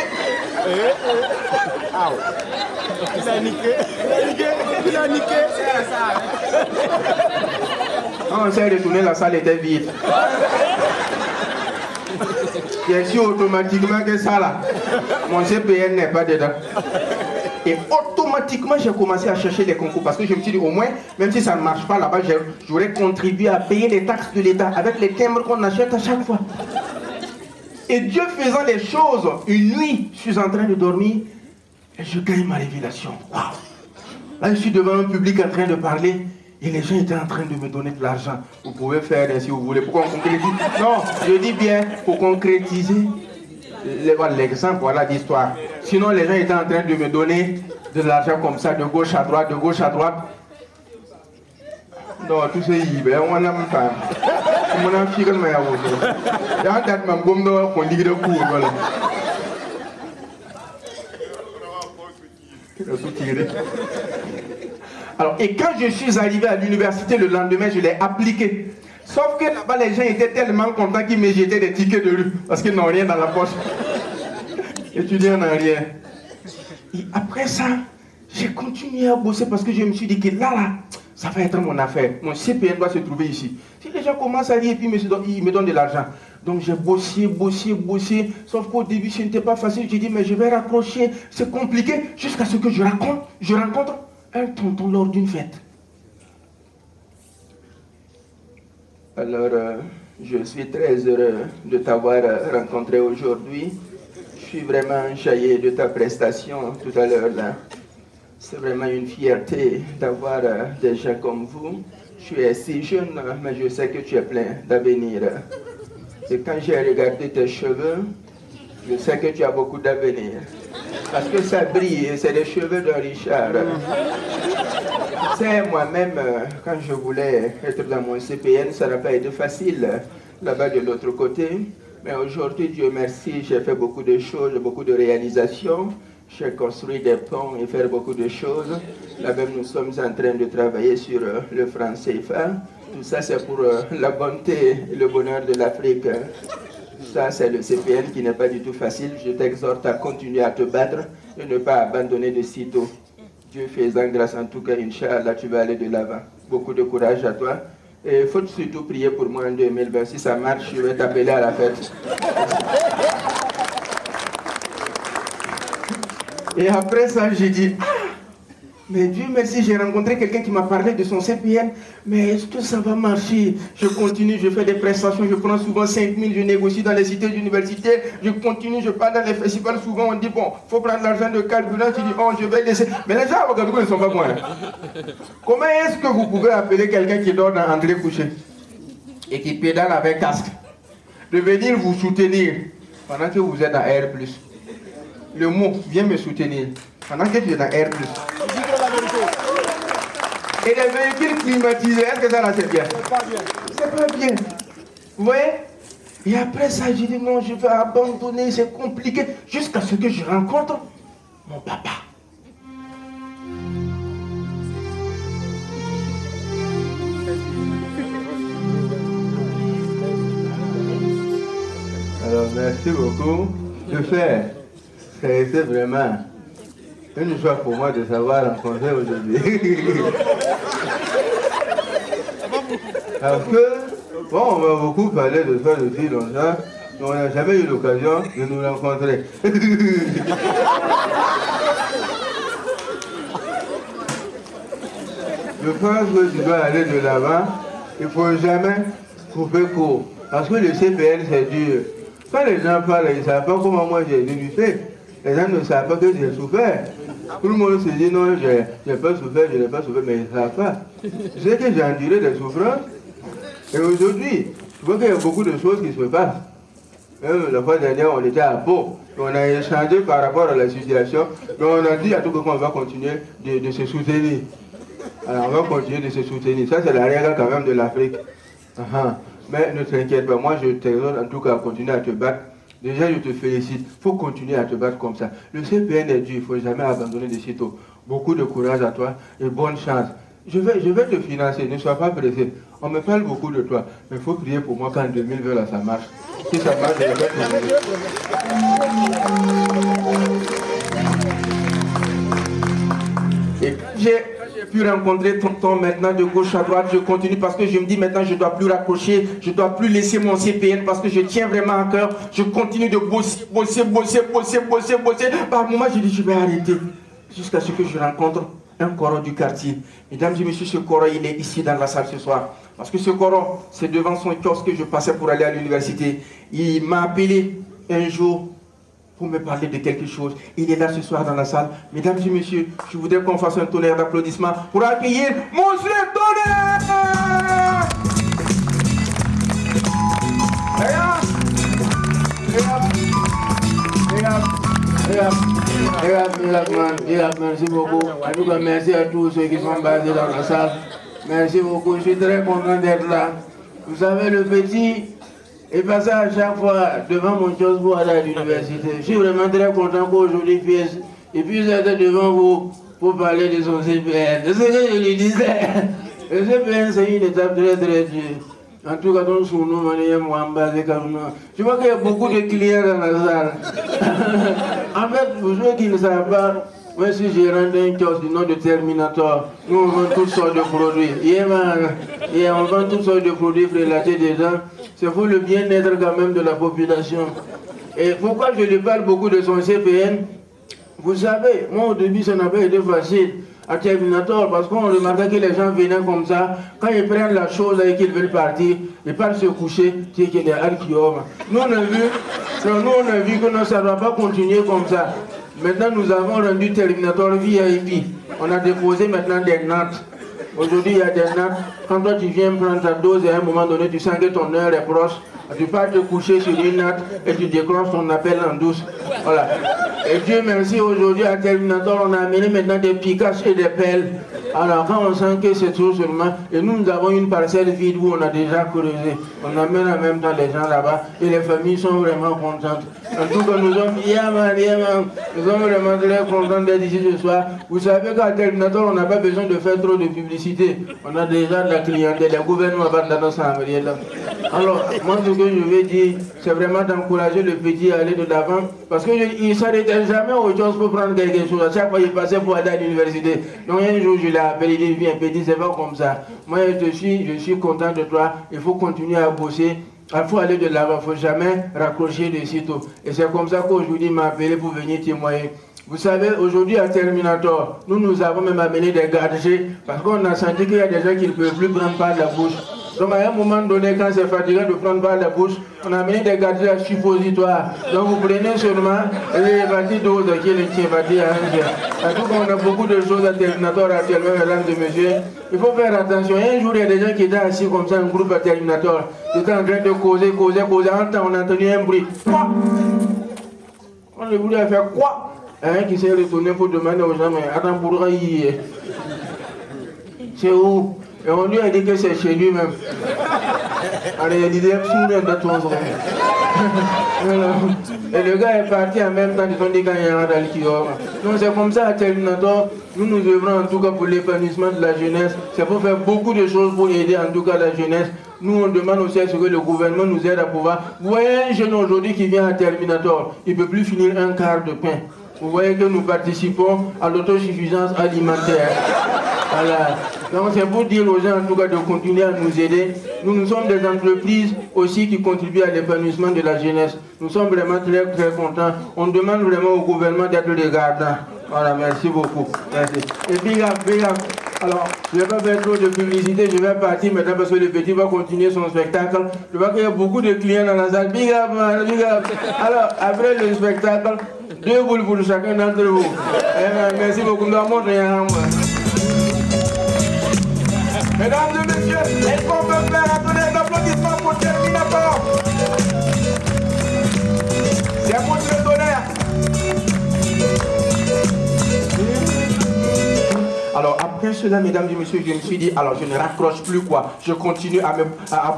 Il a niqué. Quand on s'est retourné, la salle était vide. J'ai su automatiquement que ça là, mon CPN n'est pas dedans. Et automatiquement, j'ai commencé à chercher les concours parce que je me suis dit, au moins, même si ça ne marche pas là-bas, j'aurais contribué à payer les taxes de l'État avec les timbres qu'on achète à chaque fois. Et Dieu faisant les choses, une nuit, je suis en train de dormir et je gagne ma révélation. Wow. Là, je suis devant un public en train de parler et les gens étaient en train de me donner de l'argent. Vous pouvez faire si vous voulez. Pourquoi on concrétise? Non, je dis bien pour concrétiser l'exemple, voilà l'histoire. Sinon, les gens étaient en train de me donner de l'argent comme ça, de gauche à droite, de gauche à droite. Non, tout c'est libre, on a même pas. On a fait comme ça. Il y a un tas de gens qui ont dit que alors, et quand je suis arrivé à l'université le lendemain, je l'ai appliqué. Sauf que là-bas, les gens étaient tellement contents qu'ils me jetaient des tickets de rue parce qu'ils n'ont rien dans la poche. Étudiants n'ont rien. Et après ça, j'ai continué à bosser parce que je me suis dit que là, ça va être mon affaire. Mon CPN doit se trouver ici. Si les gens commencent à rire et puis ils me donnent de l'argent. Donc j'ai bossé. Sauf qu'au début, ce n'était pas facile. J'ai dit, mais je vais raccrocher. C'est compliqué. Jusqu'à ce que je rencontre un tonton lors d'une fête. Alors, je suis très heureux de t'avoir rencontré aujourd'hui. Je suis vraiment enjaillé de ta prestation tout à l'heure là. C'est vraiment une fierté d'avoir des gens comme vous. Tu es si jeune, mais je sais que tu es plein d'avenir. Et quand j'ai regardé tes cheveux, je sais que tu as beaucoup d'avenir. Parce que ça brille, c'est les cheveux d'un Richard. C'est moi-même, quand je voulais être dans mon CPN, ça n'a pas été facile là-bas de l'autre côté. Mais aujourd'hui, Dieu merci, j'ai fait beaucoup de choses, beaucoup de réalisations. J'ai construit des ponts et fait beaucoup de choses. Là-même, nous sommes en train de travailler sur le franc CFA. Tout ça, c'est pour la bonté et le bonheur de l'Afrique. Ça, c'est le CPN qui n'est pas du tout facile. Je t'exhorte à continuer à te battre et ne pas abandonner de sitôt. Dieu faisant grâce, en tout cas, Inch'Allah, tu vas aller de l'avant. Beaucoup de courage à toi. Et il faut surtout prier pour moi en 2020. Si ça marche, je vais t'appeler à la fête. Et après ça, j'ai dit, mais Dieu merci, j'ai rencontré quelqu'un qui m'a parlé de son CPN, mais est-ce que ça va marcher? Je continue, je fais des prestations, je prends souvent 5 000, je négocie dans les cités d'université, je continue, je pars dans les festivals, souvent on dit, bon, il faut prendre l'argent de carburant, je dis, oh, je vais laisser. Mais les gens, regardez, ils ne sont pas bons. Comment est-ce que vous pouvez appeler quelqu'un qui dort dans André Couché et qui pédale avec casque, de venir vous soutenir pendant que vous êtes dans R+? Le mot, viens me soutenir. Pendant que tu es dans R+. Et les véhicules climatisés, est-ce que ça là c'est bien? C'est pas bien. Vous voyez? Et après ça, j'ai dit non, je vais abandonner, c'est compliqué. Jusqu'à ce que je rencontre mon papa. Alors, merci beaucoup. De fait, ça a été vraiment une joie pour moi de savoir rencontrer aujourd'hui. Parce que, bon, on m'a beaucoup parlé de ça depuis longtemps, mais on n'a jamais eu l'occasion de nous rencontrer. Je pense que tu dois aller de l'avant. Il ne faut jamais couper court. Parce que le CPN, c'est dur. Quand les gens parlent, ils ne savent pas comment moi j'ai débuté. Les gens ne savent pas que j'ai souffert. Tout le monde se dit non, je n'ai pas souffert, je n'ai pas souffert, mais ils ne savent pas. Je sais que j'ai enduré des souffrances. Et aujourd'hui, je vois qu'il y a beaucoup de choses qui se passent. Même la fois dernière, on était à Pau. On a échangé par rapport à la situation. Donc on a dit à tout le monde qu'on va continuer de se soutenir. Alors on va continuer de se soutenir. Ça, c'est la règle quand même de l'Afrique. Mais ne t'inquiète pas, moi je t'exhorte en tout cas à continuer à te battre. Déjà, je te félicite. Il faut continuer à te battre comme ça. Le CPN est dur, il ne faut jamais abandonner de sitôt. Beaucoup de courage à toi et bonne chance. Je vais te financer, ne sois pas pressé. On me parle beaucoup de toi, mais il faut prier pour moi qu'en 2020, là, ça marche. Si ça marche, je vais te donner. Et j'ai pu rencontrer tonton maintenant de gauche à droite, je continue parce que je me dis maintenant je ne dois plus raccrocher, je ne dois plus laisser mon CPN parce que je tiens vraiment à cœur, je continue de bosser. Par moment je dis je vais arrêter jusqu'à ce que je rencontre un coro du quartier. Mesdames et messieurs, ce coro il est ici dans la salle ce soir. Parce que ce coro, c'est devant son kiosque que je passais pour aller à l'université. Il m'a appelé un jour pour me parler de quelque chose. Il est là ce soir dans la salle. Mesdames et messieurs, je voudrais qu'on fasse un tonnerre d'applaudissements pour accueillir Monsieur Tonnerre. Merci beaucoup. En tout cas, merci à tous ceux qui sont basés dans la salle. Merci beaucoup. Je suis très content d'être là. Vous savez, le petit est passé à chaque fois devant mon kiosque pour aller à l'université. Je suis vraiment très content qu'aujourd'hui il puisse être devant vous pour parler de son CPN. C'est ce que je lui disais. Le CPN, c'est une étape très très dure. En tout cas, dans son nom, je vois qu'il y a beaucoup de clients dans la salle. En fait, pour ceux qui ne savent pas, moi je suis gérant d'un kiosque du nom de Terminator. Nous on vend toutes sortes de produits. On vend toutes sortes de produits relatés dedans. C'est pour le bien-être quand même de la population. Et pourquoi je lui parle beaucoup de son CPN? Vous savez, moi au début ça n'a pas été facile à Terminator parce qu'on remarquait que les gens venaient comme ça. Quand ils prennent la chose et qu'ils veulent partir, ils partent se coucher, c'est qu'il y a des archéologues. Nous on a vu que non, ça ne va pas continuer comme ça. Maintenant, nous avons rendu Terminator VIP. On a déposé maintenant des notes. Aujourd'hui, il y a des notes. Quand toi, tu viens prendre ta dose et à un moment donné, tu sens que ton heure est proche, tu pars te coucher sur une note et tu décroches ton appel en douce. Voilà. Et Dieu merci, aujourd'hui, à Terminator, on a amené maintenant des picaches et des pelles. Alors, quand on sent que c'est tout seulement, et nous avons une parcelle vide où on a déjà creusé. On amène en même temps les gens là-bas et les familles sont vraiment contentes. En tout cas, nous sommes vraiment très contents d'être ici ce soir. Vous savez qu'à Terminator, on n'a pas besoin de faire trop de publicité. On a déjà de la clientèle, le gouvernement va dans notre samedi. Alors, moi, ce que je veux dire, c'est vraiment d'encourager le petit à aller de l'avant. Parce qu'il ne s'arrêtait jamais aux choses pour prendre quelque chose. À chaque fois, il passait pour aller à l'université. Donc, un jour, je l'ai appelé, il dit, viens, petit, c'est pas comme ça. Moi, je suis content de toi. Il faut continuer à bosser. Il faut aller de l'avant, il ne faut jamais raccrocher de sitôt. Et c'est comme ça qu'aujourd'hui, il m'a appelé pour venir témoigner. Vous savez, aujourd'hui à Terminator, nous avons même amené des gadgets parce qu'on a senti qu'il y a des gens qui ne peuvent plus prendre par la bouche. Donc à un moment donné, quand c'est fatigant de prendre par la bouche, on a amené des gadgets à suppositoire. Donc vous prenez seulement les bâtis doses qui est le tien bâti à un. En tout cas, on a beaucoup de choses à Terminator actuellement, mesdames et messieurs. Il faut faire attention. Un jour, il y a des gens qui étaient assis comme ça, un groupe à Terminator. Ils étaient en train de causer. En temps, on a entendu un bruit. Quoi? On a voulu faire quoi? Un qui s'est retourné pour demander aux gens, mais attends, pour y est. C'est où? Et on lui a dit que c'est chez lui-même. En réalité, et le gars est parti en même temps, ils ont dit quand il y a un dans le kiosque. Donc c'est comme ça à Terminator, nous œuvrons en tout cas pour l'épanouissement de la jeunesse. C'est pour faire beaucoup de choses pour aider en tout cas la jeunesse. Nous, on demande aussi à ce que le gouvernement nous aide à pouvoir... Vous voyez un jeune aujourd'hui qui vient à Terminator, il ne peut plus finir un quart de pain. Vous voyez que nous participons à l'autosuffisance alimentaire. Voilà. Donc c'est pour dire aux gens en tout cas de continuer à nous aider. Nous sommes des entreprises aussi qui contribuent à l'épanouissement de la jeunesse. Nous sommes vraiment très très contents. On demande vraiment au gouvernement d'être regardant. Voilà, merci beaucoup. Merci. Et big up. Alors, je ne vais pas faire trop de publicité, je vais partir maintenant parce que le petit va continuer son spectacle. Je vois qu'il y a beaucoup de clients dans la salle. Big up, man, big up. Alors, après le spectacle, 2 boules pour chacun d'entre vous. Merci beaucoup. Nous avons montré un moi. Mesdames et messieurs, est-ce qu'on peut faire un applaudissement pour Terminator? C'est un mot de tonnerre. Alors après cela, mesdames et messieurs, je me suis dit, alors je ne raccroche plus quoi. Je continue à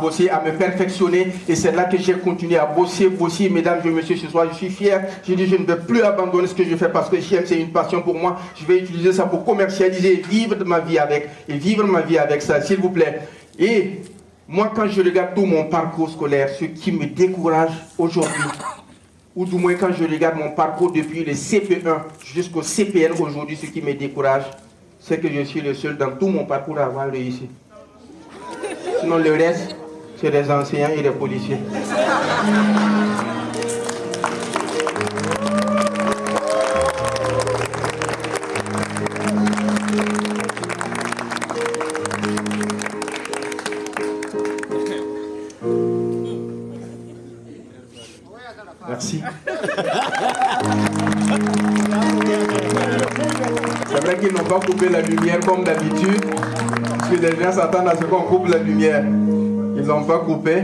bosser, à me perfectionner. Et c'est là que j'ai continué à bosser, mesdames et messieurs, ce soir. Je suis fier. J'ai dit, je ne vais plus abandonner ce que je fais parce que j'aime, c'est une passion pour moi. Je vais utiliser ça pour commercialiser et vivre ma vie avec. Et vivre ma vie avec ça, s'il vous plaît. Et moi, quand je regarde tout mon parcours scolaire, ce qui me décourage aujourd'hui, ou du moins quand je regarde mon parcours depuis le CP1 jusqu'au CPN aujourd'hui, ce qui me décourage, c'est que je suis le seul dans tout mon parcours à avoir réussi. Sinon le reste, c'est des enseignants et des policiers. Merci. C'est vrai qu'ils n'ont pas coupé la lumière comme d'habitude, parce que les gens s'attendent à ce qu'on coupe la lumière. Ils n'ont pas coupé.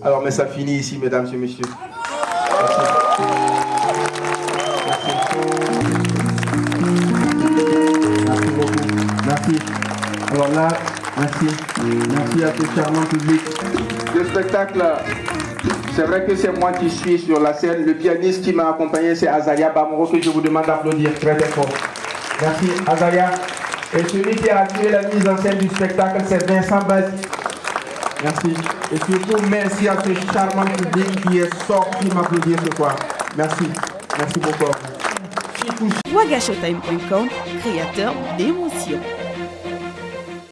Alors, mais ça finit ici, mesdames et messieurs. Merci. Merci beaucoup. Merci. Alors là, merci. Merci à ce charmant public. Le spectacle, c'est vrai que c'est moi qui suis sur la scène. Le pianiste qui m'a accompagné, c'est Azaria Bamoro, que je vous demande d'applaudir très très fort. Merci Azaria. Et celui qui a tué la mise en scène du spectacle, c'est Vincent Bazi. Merci. Et surtout, merci à ce charmant public qui est sorti m'applaudir ce soir. Merci. Merci beaucoup. Wagashowtime.com, créateur d'émotions.